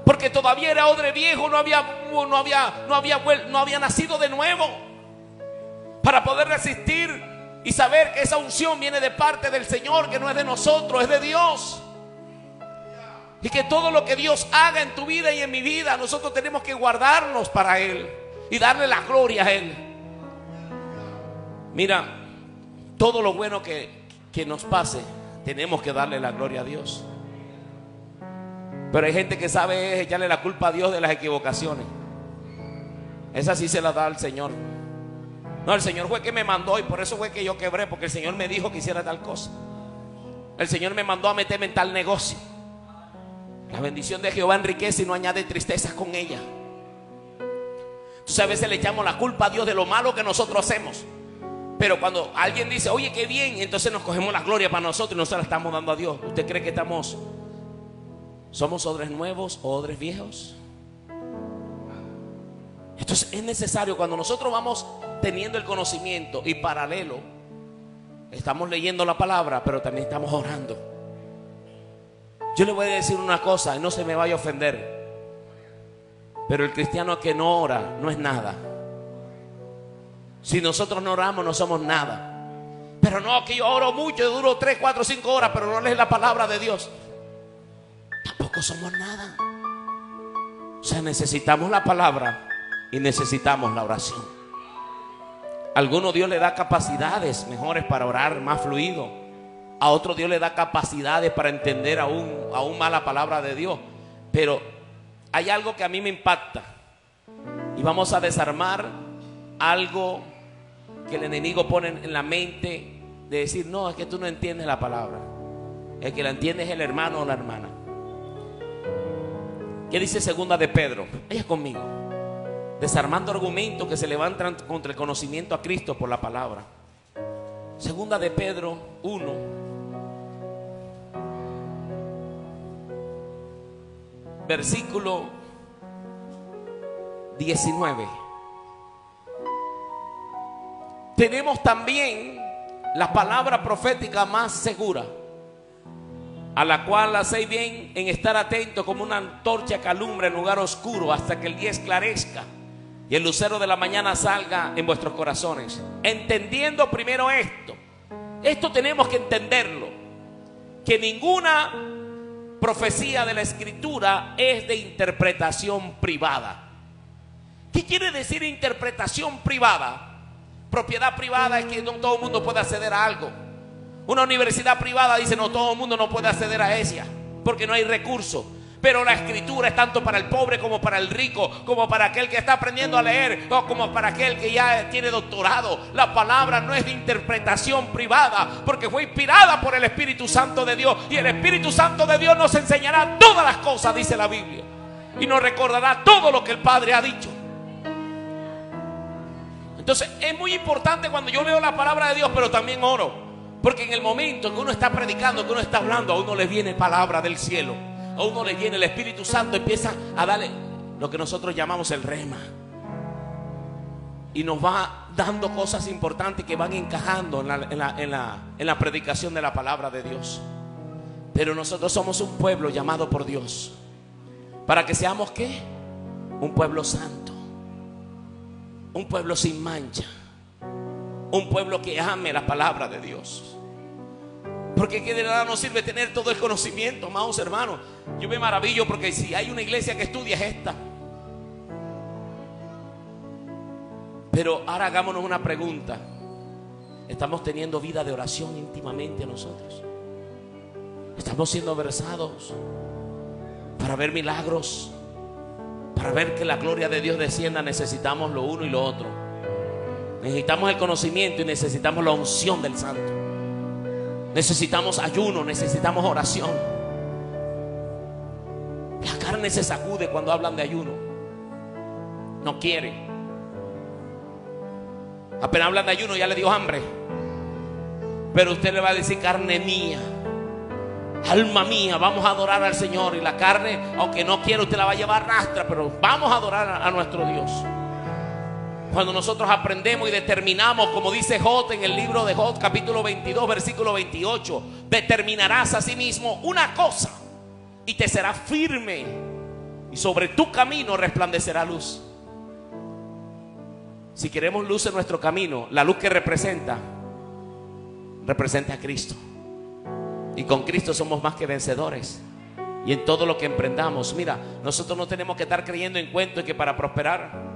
A: Porque todavía era odre viejo, no había nacido de nuevo para poder resistir y saber que esa unción viene de parte del Señor, que no es de nosotros, es de Dios. Y que todo lo que Dios haga en tu vida y en mi vida, nosotros tenemos que guardarnos para Él y darle la gloria a Él. Mira, todo lo bueno que nos pase, tenemos que darle la gloria a Dios. Pero hay gente que sabe echarle la culpa a Dios de las equivocaciones. Esa sí se la da al Señor. No, el Señor fue que me mandó y por eso fue que yo quebré, porque el Señor me dijo que hiciera tal cosa. El Señor me mandó a meterme en tal negocio. La bendición de Jehová enriquece y no añade tristeza con ella. Entonces a veces le echamos la culpa a Dios de lo malo que nosotros hacemos. Pero cuando alguien dice, oye, qué bien, entonces nos cogemos la gloria para nosotros y nosotros la estamos dando a Dios. ¿Usted cree que somos odres nuevos o odres viejos? Entonces es necesario, cuando nosotros vamos teniendo el conocimiento y paralelo, estamos leyendo la palabra, pero también estamos orando. Yo le voy a decir una cosa y no se me vaya a ofender, pero el cristiano que no ora no es nada. Si nosotros no oramos, no somos nada. Pero no, que yo oro mucho, duro 3, 4, 5 horas, pero no leo la palabra de Dios, tampoco somos nada. O sea, necesitamos la palabra y necesitamos la oración. A algunos Dios le da capacidades mejores para orar, más fluido. A otro Dios le da capacidades para entender aún más la palabra de Dios. Pero hay algo que a mí me impacta. Y vamos a desarmar algo que el enemigo pone en la mente, de decir, no, es que tú no entiendes la palabra. El que la entiende es el hermano o la hermana. ¿Qué dice segunda de Pedro? Ella conmigo. Desarmando argumentos que se levantan contra el conocimiento a Cristo por la palabra. Segunda de Pedro 1, versículo 19. Tenemos también la palabra profética más segura, a la cual hacéis bien en estar atentos como una antorcha que alumbra en lugar oscuro hasta que el día esclarezca y el lucero de la mañana salga en vuestros corazones. Entendiendo primero esto tenemos que entenderlo, que ninguna profecía de la Escritura es de interpretación privada. ¿Qué quiere decir interpretación privada? Propiedad privada es que no todo el mundo puede acceder a algo. Una universidad privada dice, no, todo el mundo no puede acceder a ella porque no hay recursos. Pero la Escritura es tanto para el pobre como para el rico, como para aquel que está aprendiendo a leer, o como para aquel que ya tiene doctorado. La palabra no es de interpretación privada, porque fue inspirada por el Espíritu Santo de Dios. Y el Espíritu Santo de Dios nos enseñará todas las cosas, dice la Biblia, y nos recordará todo lo que el Padre ha dicho. Entonces es muy importante cuando yo leo la palabra de Dios, pero también oro, porque en el momento que uno está predicando, que uno está hablando, a uno le viene palabra del cielo. A uno le viene el Espíritu Santo, empieza a darle lo que nosotros llamamos el rema, y nos va dando cosas importantes que van encajando en la predicación de la palabra de Dios. Pero nosotros somos un pueblo llamado por Dios para que seamos ¿qué? Un pueblo santo, un pueblo sin mancha, un pueblo que ame la palabra de Dios. Porque que de nada nos sirve tener todo el conocimiento, amados hermanos. Yo me maravillo porque si hay una iglesia que estudia es esta. Pero ahora hagámonos una pregunta. ¿Estamos teniendo vida de oración íntimamente nosotros? ¿Estamos siendo versados para ver milagros? Para ver que la gloria de Dios descienda, necesitamos lo uno y lo otro. Necesitamos el conocimiento y necesitamos la unción del Santo. Necesitamos ayuno, necesitamos oración. La carne se sacude cuando hablan de ayuno. No quiere. Apenas hablan de ayuno ya le dio hambre. Pero usted le va a decir, carne mía, alma mía, vamos a adorar al Señor. Y la carne, aunque no quiera, usted la va a llevar rastra, pero vamos a adorar a nuestro Dios. Cuando nosotros aprendemos y determinamos, como dice Job en el libro de Job, capítulo 22, versículo 28, determinarás a sí mismo una cosa y te será firme, y sobre tu camino resplandecerá luz. Si queremos luz en nuestro camino, la luz que representa a Cristo. Y con Cristo somos más que vencedores. y en todo lo que emprendamos. Mira, nosotros no tenemos que estar creyendo en cuentos que para prosperar.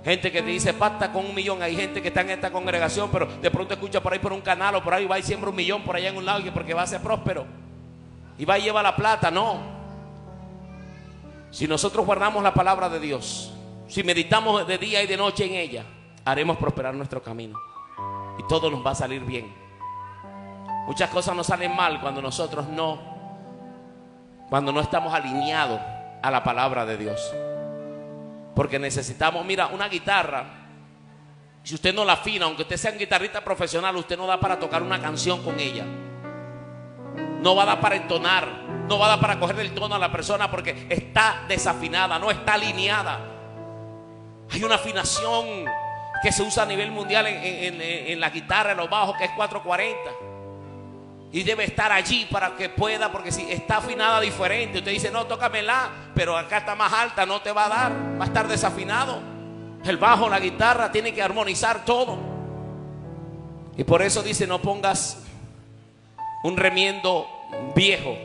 A: Gente que te dice basta con 1 millón. Hay gente que está en esta congregación, pero de pronto escucha por ahí por un canal o por ahí va y siembra 1 millón por allá en un lado y porque va a ser próspero y va y lleva la plata. No. Si nosotros guardamos la palabra de Dios, si meditamos de día y de noche en ella, haremos prosperar nuestro camino y todo nos va a salir bien. Muchas cosas nos salen mal cuando nosotros no estamos alineados a la palabra de Dios. Porque necesitamos, mira, una guitarra, si usted no la afina, aunque usted sea un guitarrista profesional, usted no da para tocar una canción con ella. No va a dar para entonar, no va a dar para cogerle el tono a la persona porque está desafinada, no está alineada. Hay una afinación que se usa a nivel mundial en la guitarra, en los bajos, que es 440. Y debe estar allí para que pueda, porque si está afinada diferente, usted dice no, tócamela, pero acá está más alta, no te va a dar, va a estar desafinado. El bajo, la guitarra, tiene que armonizar todo. Y por eso dice no pongas un remiendo viejo,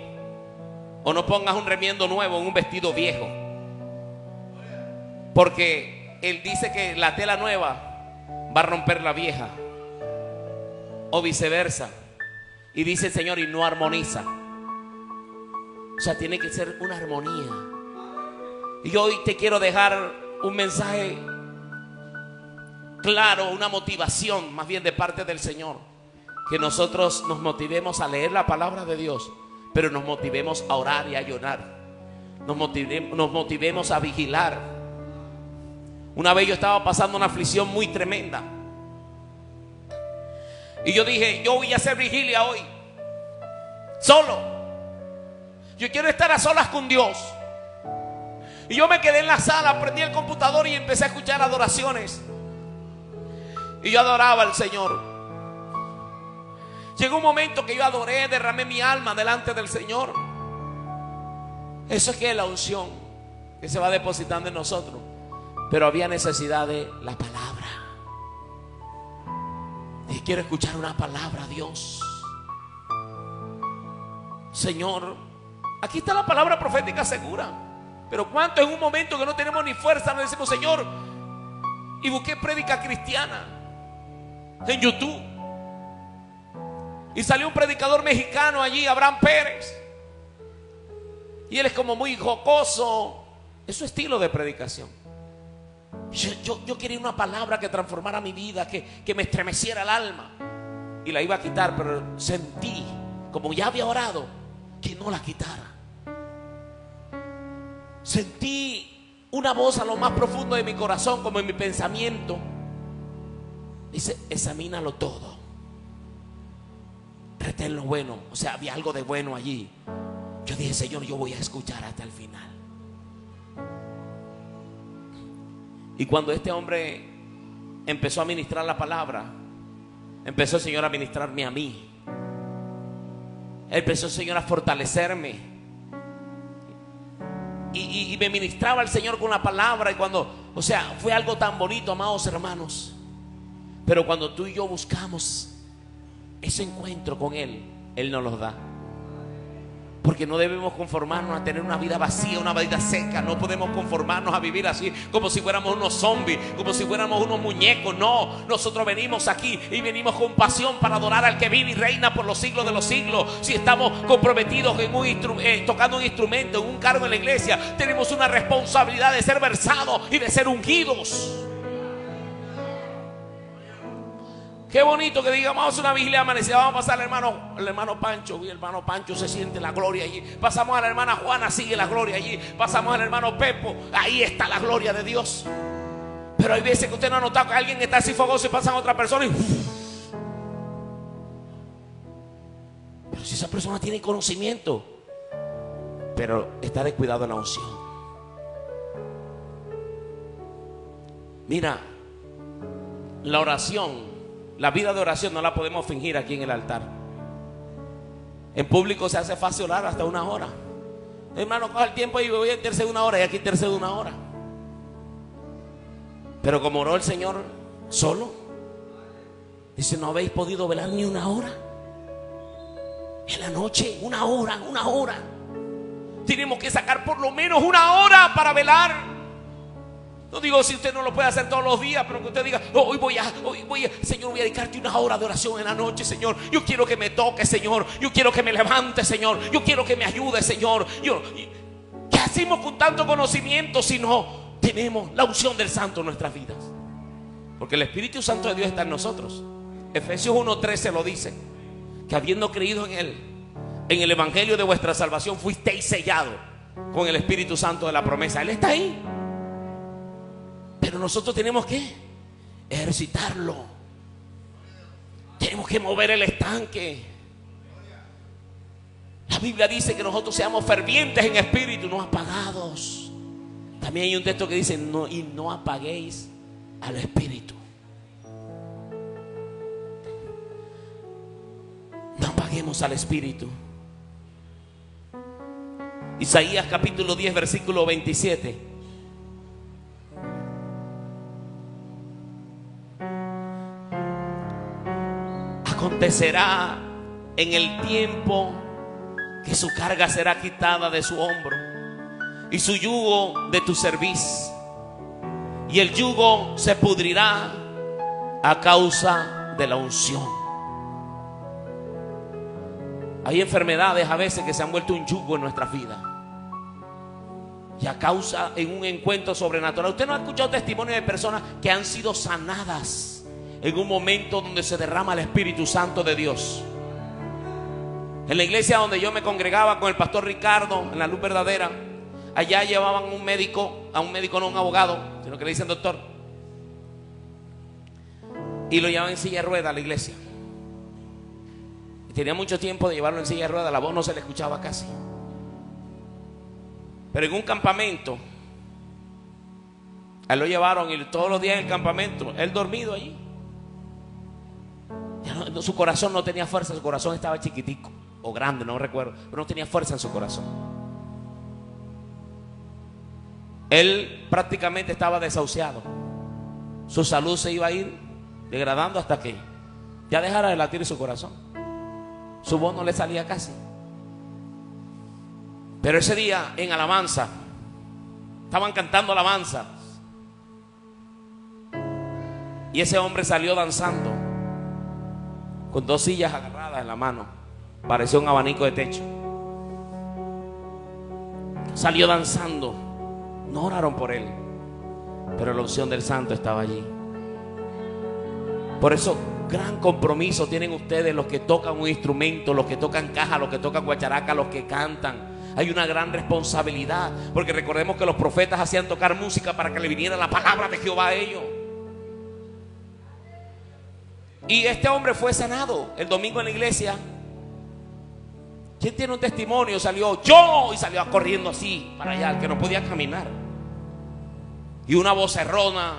A: o no pongas un remiendo nuevo en un vestido viejo, porque él dice que la tela nueva va a romper la vieja, o viceversa. Y dice el Señor, y no armoniza. O sea, tiene que ser una armonía. Y hoy te quiero dejar un mensaje claro, una motivación más bien de parte del Señor. Que nosotros nos motivemos a leer la palabra de Dios, pero nos motivemos a orar y a ayunar. Nos motivemos a vigilar. Una vez yo estaba pasando una aflicción muy tremenda. Y yo dije, yo voy a hacer vigilia hoy, solo. Yo quiero estar a solas con Dios. Y yo me quedé en la sala, prendí el computador y empecé a escuchar adoraciones. Y yo adoraba al Señor. Llegó un momento que yo adoré, derramé mi alma delante del Señor. Eso es que es la unción que se va depositando en nosotros. Pero había necesidad de la palabra. Y quiero escuchar una palabra, Dios. Señor, aquí está la palabra profética segura. Pero cuánto en un momento que no tenemos ni fuerza nos decimos Señor. Y busqué prédica cristiana en YouTube. Y salió un predicador mexicano allí, Abraham Pérez. Y él es como muy jocoso. Es su estilo de predicación. Yo quería una palabra que transformara mi vida, que me estremeciera el alma. Y la iba a quitar, pero sentí, como ya había orado, que no la quitara. Sentí una voz a lo más profundo de mi corazón, como en mi pensamiento. Dice, examínalo todo. Retén lo bueno. O sea, había algo de bueno allí. Yo dije, Señor, yo voy a escuchar hasta el final. Y cuando este hombre empezó a ministrar la palabra, empezó el Señor a ministrarme a mí. Empezó el Señor a fortalecerme. Y me ministraba el Señor con la palabra. Y cuando, o sea, fue algo tan bonito, amados hermanos. Pero cuando tú y yo buscamos ese encuentro con Él, Él nos los da. Porque no debemos conformarnos a tener una vida vacía, una vida seca. No podemos conformarnos a vivir así como si fuéramos unos zombies, como si fuéramos unos muñecos. No, nosotros venimos aquí y venimos con pasión para adorar al que vive y reina por los siglos de los siglos. Si estamos comprometidos en tocando un instrumento, en un cargo en la iglesia, tenemos una responsabilidad de ser versados y de ser ungidos. Qué bonito que digamos, vamos a una vigilia amanecida, vamos a pasar al hermano Pancho, y el hermano Pancho se siente la gloria allí. Pasamos a la hermana Juana, sigue la gloria allí. Pasamos al hermano Pepo, ahí está la gloria de Dios. Pero hay veces que usted no ha notado que alguien está así fogoso y pasan a otra persona y... Pero si esa persona tiene conocimiento, pero está descuidado en la unción. Mira, la oración, la vida de oración no la podemos fingir aquí en el altar. En público se hace fácil orar hasta 1 hora. Hermano, coja el tiempo y voy a interceder 1 hora y aquí intercedo 1 hora. Pero como oró el Señor solo, dice, no habéis podido velar ni 1 hora. En la noche, 1 hora, 1 hora. Tenemos que sacar por lo menos una hora para velar. No digo si usted no lo puede hacer todos los días, pero que usted diga, hoy voy a, Señor, voy a dedicarte una hora de oración en la noche, Señor. Yo quiero que me toque, Señor. Yo quiero que me levante, Señor. Yo quiero que me ayude, Señor. ¿Qué hacemos con tanto conocimiento si no tenemos la unción del Santo en nuestras vidas? Porque el Espíritu Santo de Dios está en nosotros. Efesios 1:13 lo dice, que habiendo creído en Él, en el evangelio de vuestra salvación, fuisteis sellados con el Espíritu Santo de la promesa. Él está ahí. Pero nosotros tenemos que ejercitarlo. Tenemos que mover el estanque. La Biblia dice que nosotros seamos fervientes en espíritu, no apagados. También hay un texto que dice, no apaguéis al espíritu. No apaguemos al espíritu. Isaías capítulo 10 versículo 27. Acontecerá en el tiempo que su carga será quitada de su hombro y su yugo de tu cerviz, y el yugo se pudrirá a causa de la unción. Hay enfermedades a veces que se han vuelto un yugo en nuestras vidas, y a causa en un encuentro sobrenatural. Usted no ha escuchado testimonio de personas que han sido sanadas en un momento donde se derrama el Espíritu Santo de Dios. En la iglesia donde yo me congregaba con el pastor Ricardo, en la Luz Verdadera, allá llevaban un médico, no un abogado, sino que le dicen doctor, y lo llevaban en silla de ruedas a la iglesia. Y tenía mucho tiempo de llevarlo en silla de ruedas, la voz no se le escuchaba casi. Pero en un campamento, a él lo llevaron, y todos los días en el campamento, él dormido allí. Su corazón no tenía fuerza, su corazón estaba chiquitico o grande, no recuerdo, pero no tenía fuerza en su corazón. Él prácticamente estaba desahuciado. Su salud se iba a ir degradando hasta que ya dejara de latir su corazón. Su voz no le salía casi. Pero ese día en alabanza, estaban cantando alabanza, y ese hombre salió danzando con dos sillas agarradas en la mano. Parecía un abanico de techo. Salió danzando. No oraron por él, pero la unción del Santo estaba allí. Por eso, gran compromiso tienen ustedes, los que tocan un instrumento, los que tocan caja, los que tocan guacharaca, los que cantan. Hay una gran responsabilidad, porque recordemos que los profetas hacían tocar música para que le viniera la palabra de Jehová a ellos. Y este hombre fue sanado el domingo en la iglesia. ¿Quién tiene un testimonio? Salió yo, y salió corriendo así para allá, el que no podía caminar. Y una vocerrona: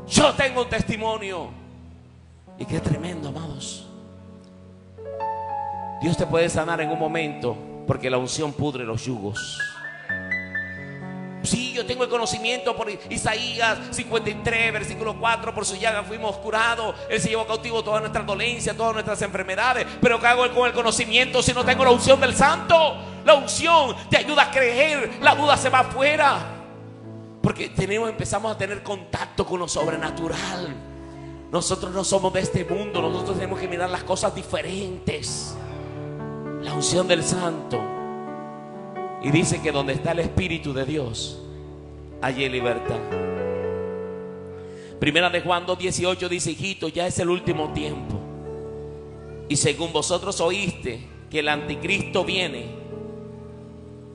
A: yo tengo un testimonio. Y qué tremendo, amados. Dios te puede sanar en un momento, porque la unción pudre los yugos. Sí, yo tengo el conocimiento por Isaías 53, versículo 4. Por su llaga fuimos curados. Él se llevó cautivo todas nuestras dolencias, todas nuestras enfermedades. Pero ¿qué hago con el conocimiento si no tengo la unción del Santo? La unción te ayuda a creer. La duda se va afuera, porque empezamos a tener contacto con lo sobrenatural. Nosotros no somos de este mundo. Nosotros tenemos que mirar las cosas diferentes. La unción del Santo. Y dice que donde está el Espíritu de Dios, allí hay libertad. Primera de Juan 2:18 dice: hijito, ya es el último tiempo, y según vosotros oíste que el anticristo viene,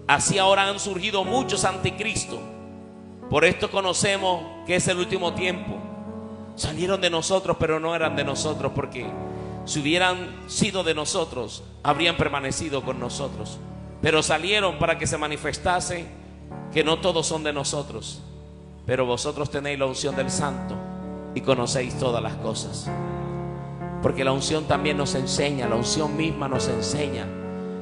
A: así ahora han surgido muchos anticristos. Por esto conocemos que es el último tiempo. Salieron de nosotros, pero no eran de nosotros, porque si hubieran sido de nosotros, habrían permanecido con nosotros. Pero salieron para que se manifestase que no todos son de nosotros, pero vosotros tenéis la unción del Santo y conocéis todas las cosas. Porque la unción también nos enseña, la unción misma nos enseña.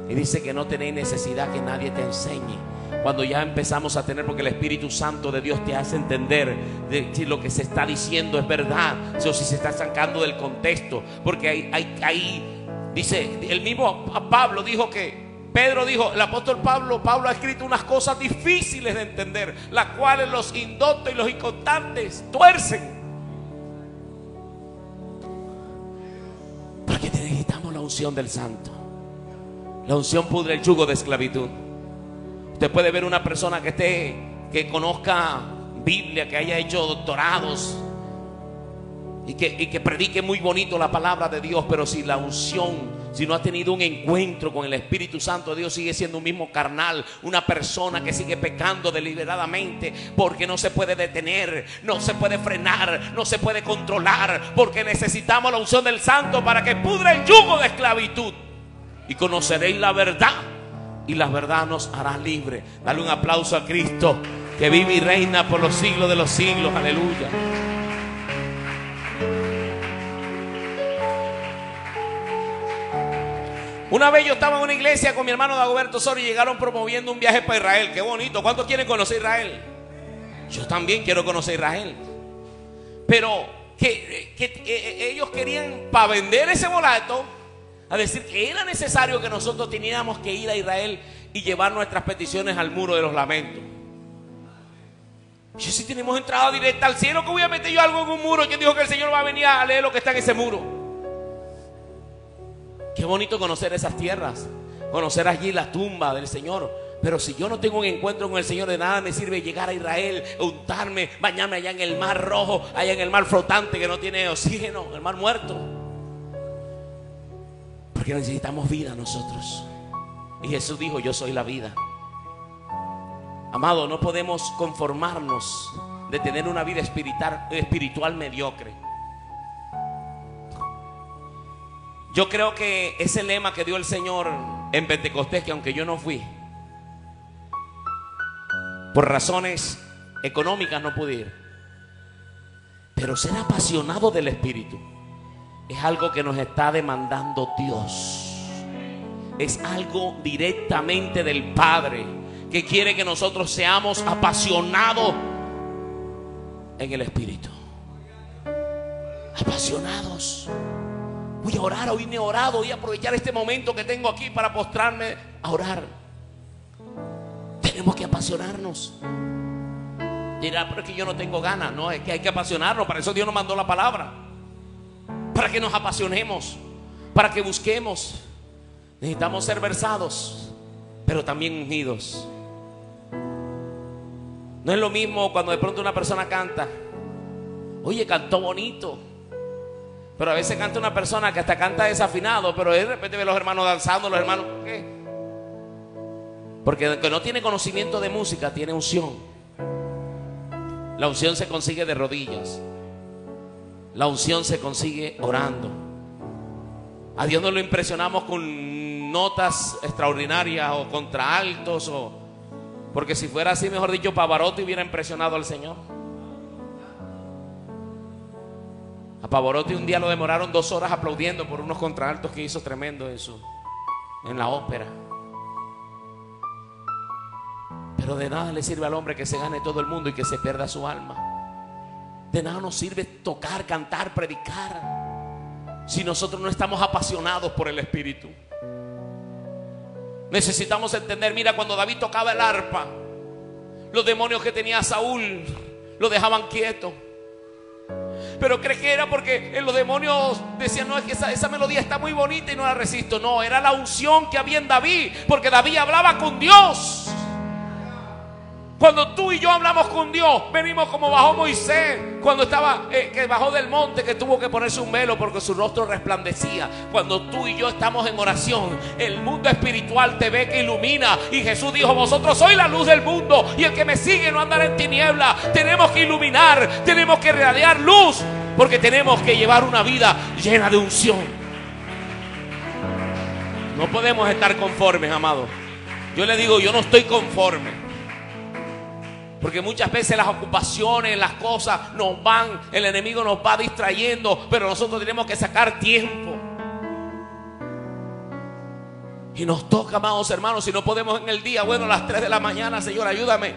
A: Y dice que no tenéis necesidad que nadie te enseñe. Cuando ya empezamos a tener, porque el Espíritu Santo de Dios te hace entender de si lo que se está diciendo es verdad, o si se está sacando del contexto. Porque hay dice, el mismo Pablo dijo que Pedro dijo, el apóstol Pablo ha escrito unas cosas difíciles de entender, las cuales los indoctos y los inconstantes tuercen. Porque necesitamos la unción del Santo. La unción pudre el yugo de esclavitud. Usted puede ver una persona que conozca Biblia, que haya hecho doctorados y que predique muy bonito la palabra de Dios, pero si la unción, si no ha tenido un encuentro con el Espíritu Santo de Dios, sigue siendo un mismo carnal, una persona que sigue pecando deliberadamente, porque no se puede detener, no se puede frenar, no se puede controlar, porque necesitamos la unción del Santo para que pudra el yugo de esclavitud. Y conoceréis la verdad, y la verdad nos hará libre. Dale un aplauso a Cristo, que vive y reina por los siglos de los siglos. Aleluya. Una vez yo estaba en una iglesia con mi hermano Dagoberto Osorio y llegaron promoviendo un viaje para Israel. Qué bonito. ¿Cuántos quieren conocer Israel? Yo también quiero conocer Israel. Pero que ellos querían, para vender ese boleto, a decir que era necesario que nosotros teníamos que ir a Israel y llevar nuestras peticiones al muro de los lamentos. Yo, si tenemos entrada directa al cielo, ¿que voy a meter yo algo en un muro? ¿Quién dijo que el Señor va a venir a leer lo que está en ese muro? Qué bonito conocer esas tierras, conocer allí la tumba del Señor. Pero si yo no tengo un encuentro con el Señor, de nada me sirve llegar a Israel, untarme, bañarme allá en el mar rojo, allá en el mar flotante que no tiene oxígeno, el mar muerto. Porque necesitamos vida nosotros. Y Jesús dijo, yo soy la vida. Amado, no podemos conformarnos de tener una vida espiritual mediocre. Yo creo que ese lema que dio el Señor en Pentecostés, que aunque yo no fui, por razones económicas no pude ir, pero ser apasionado del Espíritu es algo que nos está demandando Dios. Es algo directamente del Padre, que quiere que nosotros seamos apasionados en el Espíritu. Apasionados. Voy a orar, hoy me he orado, voy a aprovechar este momento que tengo aquí para postrarme a orar. Tenemos que apasionarnos. Dirá, pero es que yo no tengo ganas. No, es que hay que apasionarnos. Para eso Dios nos mandó la palabra, para que nos apasionemos, para que busquemos. Necesitamos ser versados, pero también ungidos. No es lo mismo cuando de pronto una persona canta. Oye, cantó bonito. Pero a veces canta una persona que hasta canta desafinado, pero de repente ve a los hermanos danzando, los hermanos, ¿por qué? Porque el que no tiene conocimiento de música tiene unción. La unción se consigue de rodillas. La unción se consigue orando. A Dios no lo impresionamos con notas extraordinarias o contraaltos, porque si fuera así, mejor dicho, Pavarotti hubiera impresionado al Señor. A Pavarotti un día lo demoraron 2 horas aplaudiendo por unos contraltos que hizo tremendo en la ópera. Pero de nada le sirve al hombre que se gane todo el mundo y que se pierda su alma. De nada nos sirve tocar, cantar, predicar, si nosotros no estamos apasionados por el Espíritu. Necesitamos entender, mira, cuando David tocaba el arpa, los demonios que tenía Saúl lo dejaban quieto. Pero cree que era porque los demonios decían, no, es que esa melodía está muy bonita y no la resisto. No, era la unción que había en David, porque David hablaba con Dios. Cuando tú y yo hablamos con Dios, venimos como bajó Moisés cuando estaba, que bajó del monte, que tuvo que ponerse un velo porque su rostro resplandecía. Cuando tú y yo estamos en oración, el mundo espiritual te ve, que ilumina. Y Jesús dijo, vosotros sois la luz del mundo, y el que me sigue no andará en tiniebla. Tenemos que iluminar, tenemos que irradiar luz, porque tenemos que llevar una vida llena de unción. No podemos estar conformes, amado. Yo le digo, yo no estoy conforme, porque muchas veces las ocupaciones, las cosas nos van, el enemigo nos va distrayendo, pero nosotros tenemos que sacar tiempo. Y nos toca, amados hermanos, si no podemos en el día, bueno, a las 3 de la mañana, Señor, ayúdame.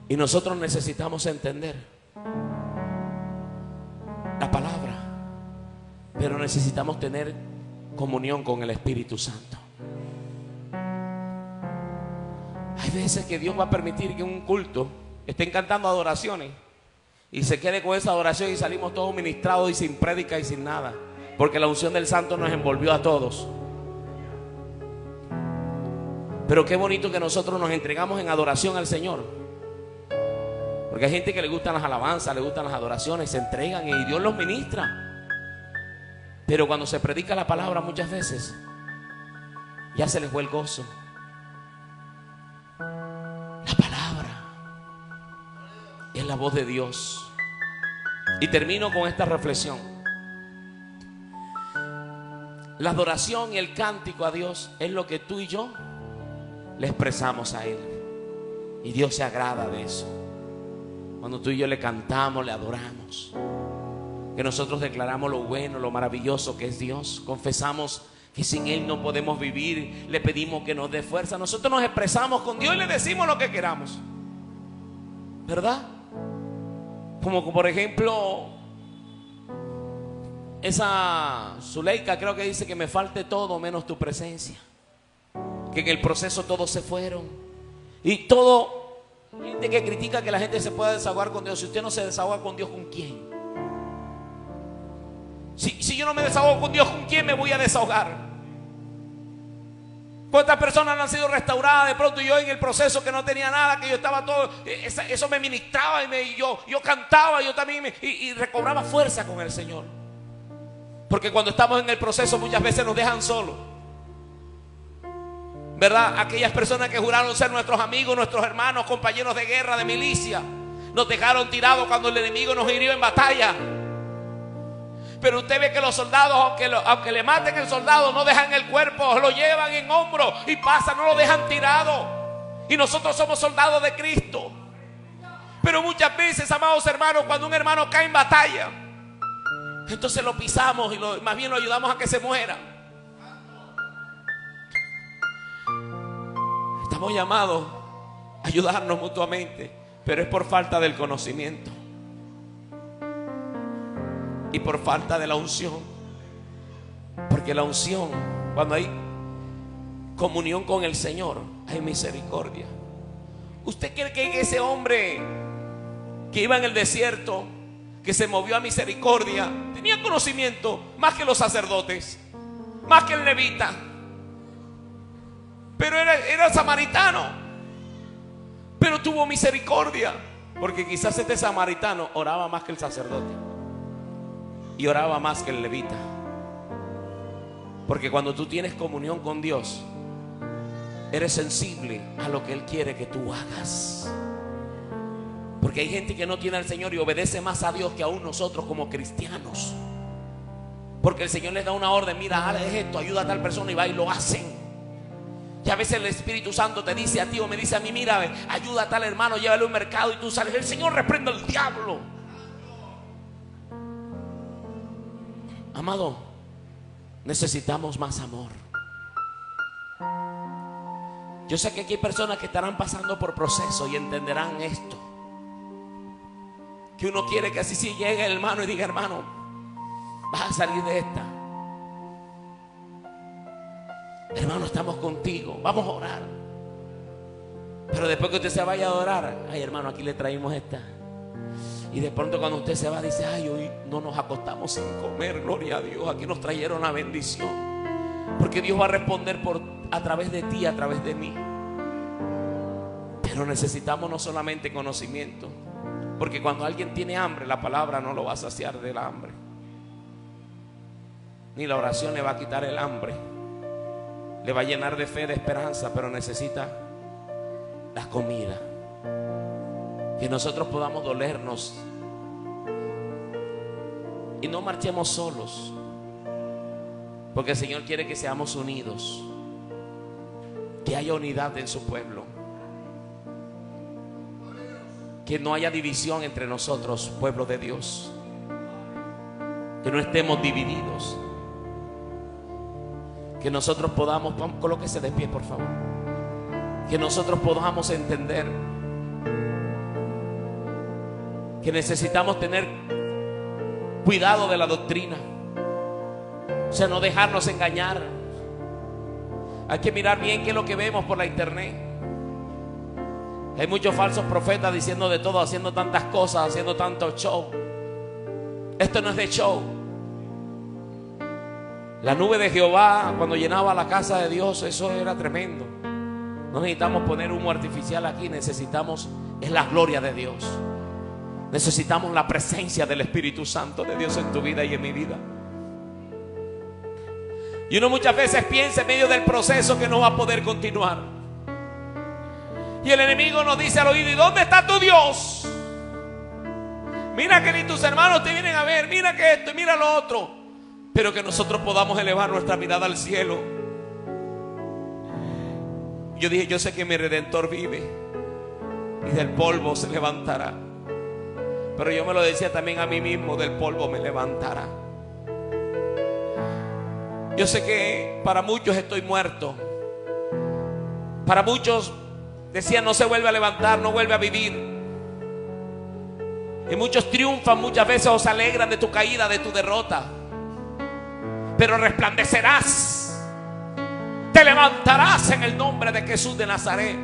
A: Y nosotros necesitamos entender la palabra, pero necesitamos tener comunión con el Espíritu Santo. Hay veces que Dios va a permitir que en un culto estén cantando adoraciones y se quede con esa adoración y salimos todos ministrados y sin prédica y sin nada, porque la unción del Santo nos envolvió a todos. Pero qué bonito que nosotros nos entregamos en adoración al Señor, porque hay gente que le gustan las alabanzas, le gustan las adoraciones, se entregan y Dios los ministra. Pero cuando se predica la palabra, muchas veces ya se les fue el gozo. La palabra es la voz de Dios. Y termino con esta reflexión. La adoración y el cántico a Dios es lo que tú y yo le expresamos a Él, y Dios se agrada de eso. Cuando tú y yo le cantamos, le adoramos, que nosotros declaramos lo bueno, lo maravilloso que es Dios, confesamos que sin Él no podemos vivir, le pedimos que nos dé fuerza. Nosotros nos expresamos con Dios y le decimos lo que queramos, ¿verdad? Como por ejemplo esa Zuleika, creo que dice que me falte todo menos tu presencia, que en el proceso todos se fueron. Y todo, gente que critica que la gente se pueda desahogar con Dios. Si usted no se desahoga con Dios, ¿con quién? Si yo no me desahogo con Dios, ¿con quién me voy a desahogar? ¿Cuántas personas han sido restauradas? De pronto yo en el proceso que no tenía nada, que yo estaba todo, eso me ministraba y yo cantaba, yo también y recobraba fuerza con el Señor. Porque cuando estamos en el proceso muchas veces nos dejan solos, ¿verdad? Aquellas personas que juraron ser nuestros amigos, nuestros hermanos, compañeros de guerra, de milicia, nos dejaron tirados cuando el enemigo nos hirió en batalla. Pero usted ve que los soldados, aunque le maten el soldado, no dejan el cuerpo, lo llevan en hombros y pasan, no lo dejan tirado. Y nosotros somos soldados de Cristo. Pero muchas veces, amados hermanos, cuando un hermano cae en batalla, entonces lo pisamos y más bien lo ayudamos a que se muera. Estamos llamados a ayudarnos mutuamente, pero es por falta del conocimiento y por falta de la unción. Porque la unción, cuando hay comunión con el Señor, hay misericordia. ¿Usted cree que ese hombre que iba en el desierto, que se movió a misericordia, tenía conocimiento más que los sacerdotes, más que el levita? Pero era samaritano, pero tuvo misericordia, porque quizás este samaritano oraba más que el sacerdote y oraba más que el levita. Porque cuando tú tienes comunión con Dios, eres sensible a lo que Él quiere que tú hagas. Porque hay gente que no tiene al Señor y obedece más a Dios que aún nosotros como cristianos. Porque el Señor les da una orden: mira, haz esto, ayuda a tal persona, y va y lo hacen. Y a veces el Espíritu Santo te dice a ti o me dice a mí: mira, ayuda a tal hermano, llévale a un mercado, y tú sales. El Señor reprende al diablo. Amado, necesitamos más amor. Yo sé que aquí hay personas que estarán pasando por procesos y entenderán esto, que uno quiere que así sí llegue el hermano y diga: hermano, vas a salir de esta. Hermano, estamos contigo, vamos a orar. Pero después que usted se vaya a orar: ay, hermano, aquí le traímos esta. Y de pronto cuando usted se va dice: ay, hoy no nos acostamos sin comer, gloria a Dios, aquí nos trajeron la bendición. Porque Dios va a responder a través de ti, a través de mí. Pero necesitamos no solamente conocimiento, porque cuando alguien tiene hambre, la palabra no lo va a saciar del hambre, ni la oración le va a quitar el hambre. Le va a llenar de fe, de esperanza, pero necesita la comida. Que nosotros podamos dolernos y no marchemos solos, porque el Señor quiere que seamos unidos, que haya unidad en su pueblo, que no haya división entre nosotros, pueblo de Dios, que no estemos divididos, que nosotros podamos, colóquese de pie por favor, que nosotros podamos entender que necesitamos tener cuidado de la doctrina. O sea, no dejarnos engañar. Hay que mirar bien qué es lo que vemos por la internet. Hay muchos falsos profetas diciendo de todo, haciendo tantas cosas, haciendo tanto show. Esto no es de show. La nube de Jehová, cuando llenaba la casa de Dios, eso era tremendo. No necesitamos poner humo artificial aquí, necesitamos es la gloria de Dios. Necesitamos la presencia del Espíritu Santo de Dios en tu vida y en mi vida. Y uno muchas veces piensa en medio del proceso que no va a poder continuar. Y el enemigo nos dice al oído: ¿y dónde está tu Dios? Mira que ni tus hermanos te vienen a ver, mira que esto y mira lo otro. Pero que nosotros podamos elevar nuestra mirada al cielo. Yo dije: yo sé que mi Redentor vive y del polvo se levantará. Pero yo me lo decía también a mí mismo: del polvo me levantará. Yo sé que para muchos estoy muerto. Para muchos decían: no se vuelve a levantar, no vuelve a vivir. Y muchos triunfan muchas veces o se alegran de tu caída, de tu derrota. Pero resplandecerás, te levantarás en el nombre de Jesús de Nazaret.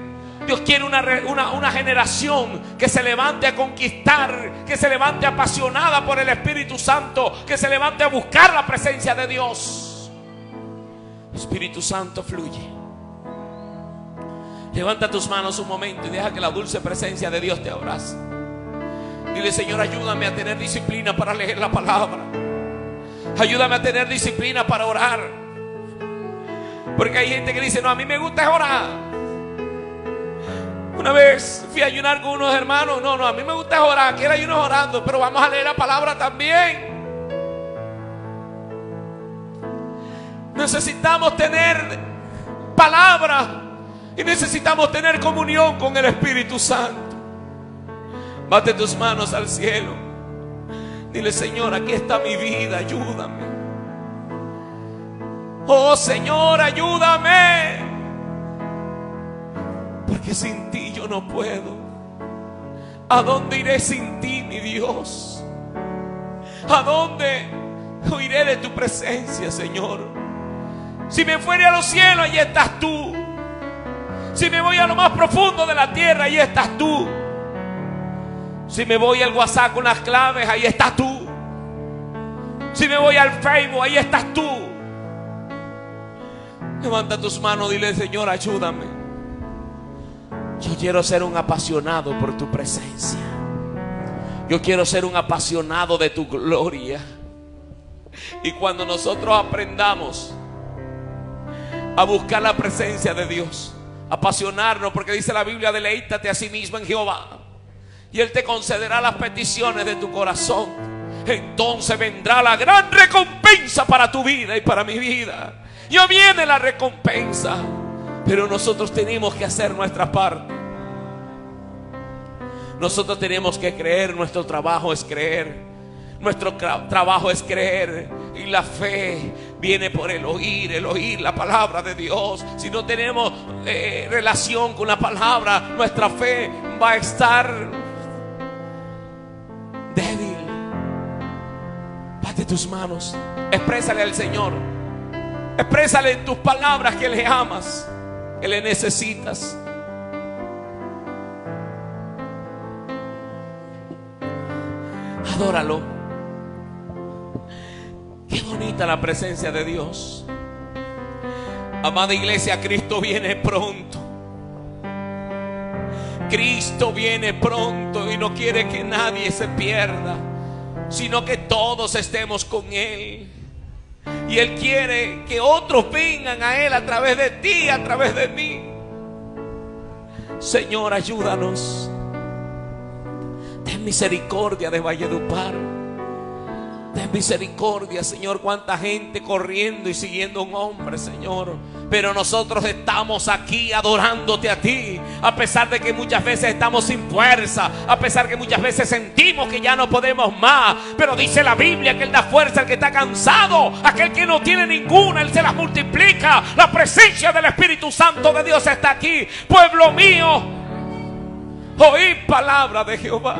A: Dios quiere una generación que se levante a conquistar, que se levante apasionada por el Espíritu Santo, que se levante a buscar la presencia de Dios. Espíritu Santo, fluye. Levanta tus manos un momento y deja que la dulce presencia de Dios te abrace. Dile: Señor, ayúdame a tener disciplina para leer la palabra. Ayúdame a tener disciplina para orar. Porque hay gente que dice: no, a mí me gusta orar. Una vez fui a ayunar con unos hermanos. No, a mí me gusta orar. Quiero ayunar orando, pero vamos a leer la palabra también. Necesitamos tener palabra y necesitamos tener comunión con el Espíritu Santo. Bate tus manos al cielo. Dile: Señor, aquí está mi vida, ayúdame. Oh Señor, ayúdame. Porque sin ti yo no puedo. ¿A dónde iré sin ti, mi Dios? ¿A dónde huiré de tu presencia, Señor? Si me fuere a los cielos, allí estás tú. Si me voy a lo más profundo de la tierra, allí estás tú. Si me voy al WhatsApp con las claves, ahí estás tú. Si me voy al Facebook, ahí estás tú. Levanta tus manos, dile: Señor, ayúdame. Yo quiero ser un apasionado por tu presencia. Yo quiero ser un apasionado de tu gloria. Y cuando nosotros aprendamos a buscar la presencia de Dios, apasionarnos, porque dice la Biblia: deleítate a sí mismo en Jehová y Él te concederá las peticiones de tu corazón. Entonces vendrá la gran recompensa para tu vida y para mi vida. Ya viene la recompensa, pero nosotros tenemos que hacer nuestra parte. Nosotros tenemos que creer. Nuestro trabajo es creer. Nuestro trabajo es creer. Y la fe viene por el oír la palabra de Dios. Si no tenemos relación con la palabra, nuestra fe va a estar débil. Bate tus manos, exprésale al Señor. Exprésale en tus palabras que le amas, que le necesitas. Adóralo. Qué bonita la presencia de Dios. Amada iglesia, Cristo viene pronto. Cristo viene pronto y no quiere que nadie se pierda, sino que todos estemos con Él. Y Él quiere que otros vengan a Él a través de ti, a través de mí. Señor, ayúdanos. Ten misericordia de Valledupar. Ten misericordia, Señor. Cuánta gente corriendo y siguiendo a un hombre, Señor. Pero nosotros estamos aquí adorándote a ti, a pesar de que muchas veces estamos sin fuerza, a pesar que muchas veces sentimos que ya no podemos más. Pero dice la Biblia que Él da fuerza al que está cansado. Aquel que no tiene ninguna, Él se las multiplica. La presencia del Espíritu Santo de Dios está aquí. Pueblo mío, oíd palabra de Jehová.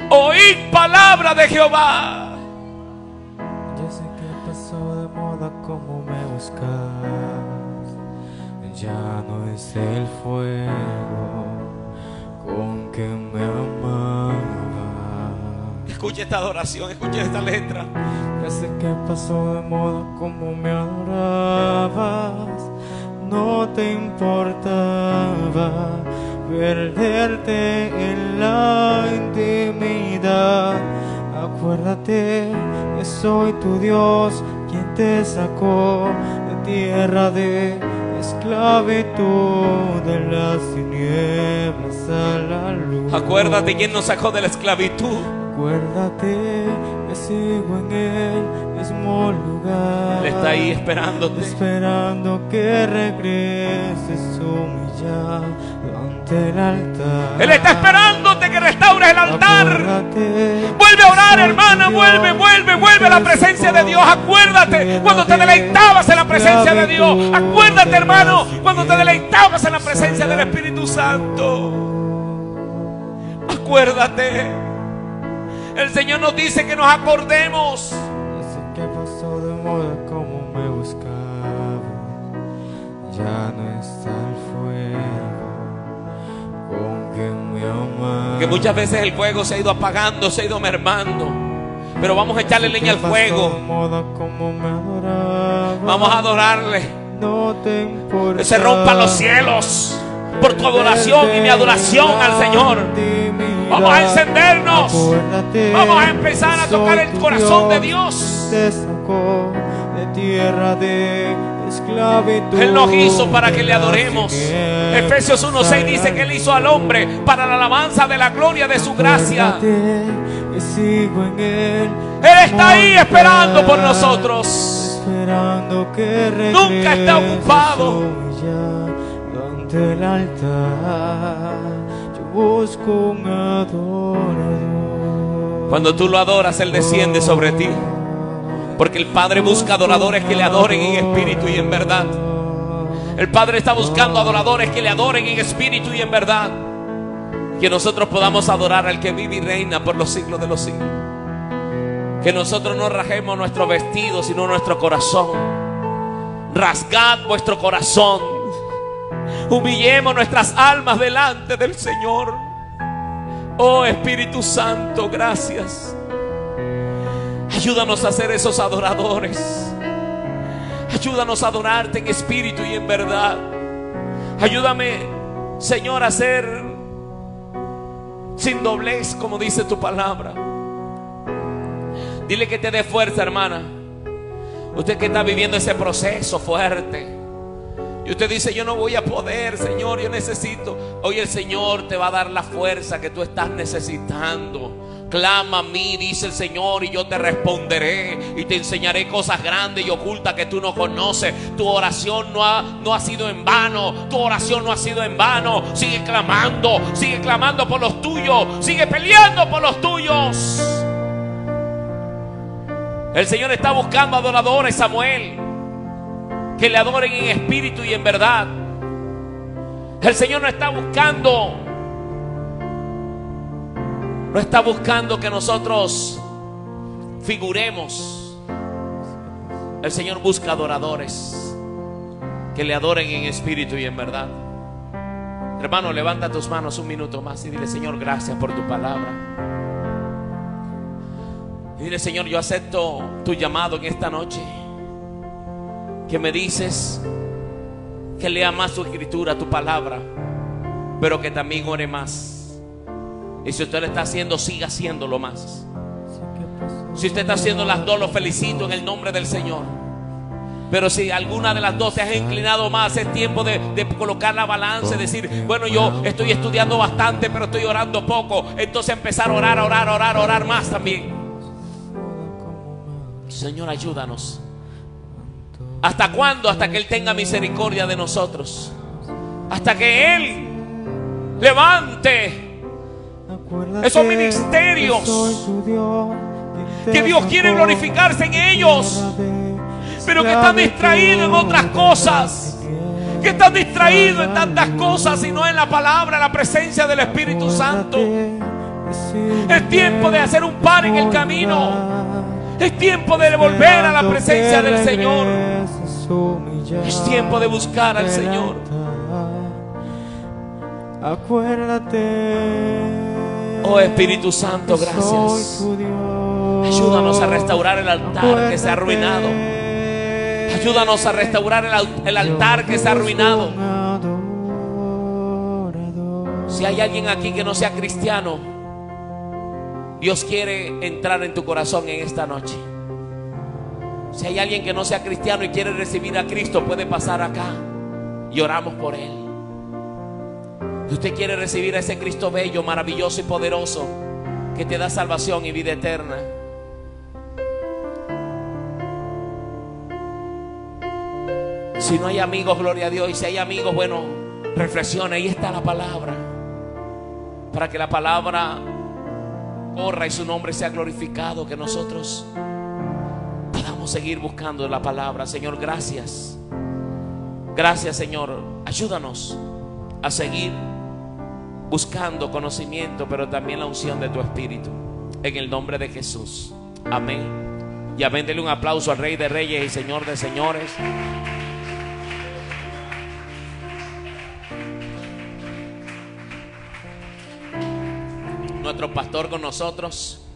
A: Oíd palabra de Jehová.
B: Ya no es el fuego con que me amaba.
A: Escuche esta adoración, escuche esta letra.
B: Desde que pasó de moda como me adorabas, no te importaba perderte en la intimidad. Acuérdate que soy tu Dios, quien te sacó de tierra de esclavitud, de las tinieblas a la luz.
A: Acuérdate quién nos sacó de la esclavitud.
B: Acuérdate que sigo en el mismo lugar.
A: Él está ahí esperándote,
B: esperando que regreses humillado ante el altar.
A: Él está esperándote que restaures el altar.
B: Acuérdate,
A: vuelve a orar, hermana, vuelve a la presencia de Dios. Acuérdate cuando te deleitabas en la presencia de Dios. Acuérdate, hermano, cuando te deleitabas en la presencia del Espíritu Santo. Acuérdate. El Señor nos dice que nos acordemos.
B: Desde que pasó de moda como me buscaba, ya no está el fuego con que me amaba.
A: Que muchas veces el fuego se ha ido apagando, se ha ido mermando, pero vamos a echarle leña al fuego. Vamos a adorarle.
B: No te importa
A: que se rompan los cielos por tu adoración y mi adoración al Señor. Vamos a encendernos. Vamos a empezar a tocar el corazón de Dios.
B: Te sacó de tierra de esclavitud.
A: Él nos hizo para que le adoremos. Efesios 1:6 dice que Él hizo al hombre para la alabanza de la gloria de su gracia.
B: Que sigo en Él
A: está ahí esperando por nosotros.
B: Esperando que
A: nunca está ocupado.
B: Ante el altar yo busco un adorador.
A: Cuando tú lo adoras, Él desciende sobre ti. Porque el Padre busca adoradores que le adoren en espíritu y en verdad. El Padre está buscando adoradores que le adoren en espíritu y en verdad. Que nosotros podamos adorar al que vive y reina por los siglos de los siglos. Que nosotros no rasguemos nuestro vestido, sino nuestro corazón. Rasgad vuestro corazón. Humillemos nuestras almas delante del Señor. Oh Espíritu Santo, gracias. Ayúdanos a ser esos adoradores. Ayúdanos a adorarte en espíritu y en verdad. Ayúdame, Señor, a ser sin doblez, como dice tu palabra. Dile que te dé fuerza, hermana. Usted que está viviendo ese proceso fuerte y usted dice: yo no voy a poder, Señor, yo necesito. Hoy el Señor te va a dar la fuerza que tú estás necesitando. Clama a mí, dice el Señor, y yo te responderé y te enseñaré cosas grandes y ocultas que tú no conoces. Tu oración no ha sido en vano. Tu oración no ha sido en vano. Sigue clamando por los tuyos. Sigue peleando por los tuyos. El Señor está buscando adoradores, Samuel, que le adoren en espíritu y en verdad. El Señor no está buscando que nosotros figuremos. El Señor busca adoradores que le adoren en espíritu y en verdad. Hermano, levanta tus manos un minuto más y dile: Señor, gracias por tu palabra. Y dile: Señor, yo acepto tu llamado en esta noche, que me dices que lea más tu escritura, tu palabra, pero que también ore más. Y si usted lo está haciendo, siga haciéndolo más. Si usted está haciendo las dos, lo felicito en el nombre del Señor. Pero si alguna de las dos te has inclinado más, es tiempo de colocar la balanza y decir: bueno, yo estoy estudiando bastante, pero estoy orando poco. Entonces empezar a orar más también. Señor, ayúdanos. ¿Hasta cuándo? Hasta que Él tenga misericordia de nosotros. Hasta que Él levante esos ministerios que Dios quiere glorificarse en ellos, pero que están distraídos en otras cosas, que están distraídos en tantas cosas y no en la palabra, en la presencia del Espíritu Santo. Es tiempo de hacer un par en el camino. Es tiempo de volver a la presencia del Señor. Es tiempo de buscar al Señor.
B: Acuérdate.
A: Oh Espíritu Santo, gracias. Ayúdanos a restaurar el altar que se ha arruinado. Ayúdanos a restaurar el altar que se ha arruinado. Si hay alguien aquí que no sea cristiano, Dios quiere entrar en tu corazón en esta noche. Si hay alguien que no sea cristiano y quiere recibir a Cristo, puede pasar acá y oramos por él. Si usted quiere recibir a ese Cristo bello, maravilloso y poderoso, que te da salvación y vida eterna, si no hay amigos, gloria a Dios. Y si hay amigos, bueno, reflexione. Ahí está la palabra, para que la palabra corra y su nombre sea glorificado. Que nosotros podamos seguir buscando la palabra. Señor, gracias. Gracias, Señor. Ayúdanos a seguir buscando conocimiento, pero también la unción de tu Espíritu. En el nombre de Jesús. Amén. Y amén. Dele un aplauso al Rey de Reyes y Señor de Señores. Nuestro pastor con nosotros.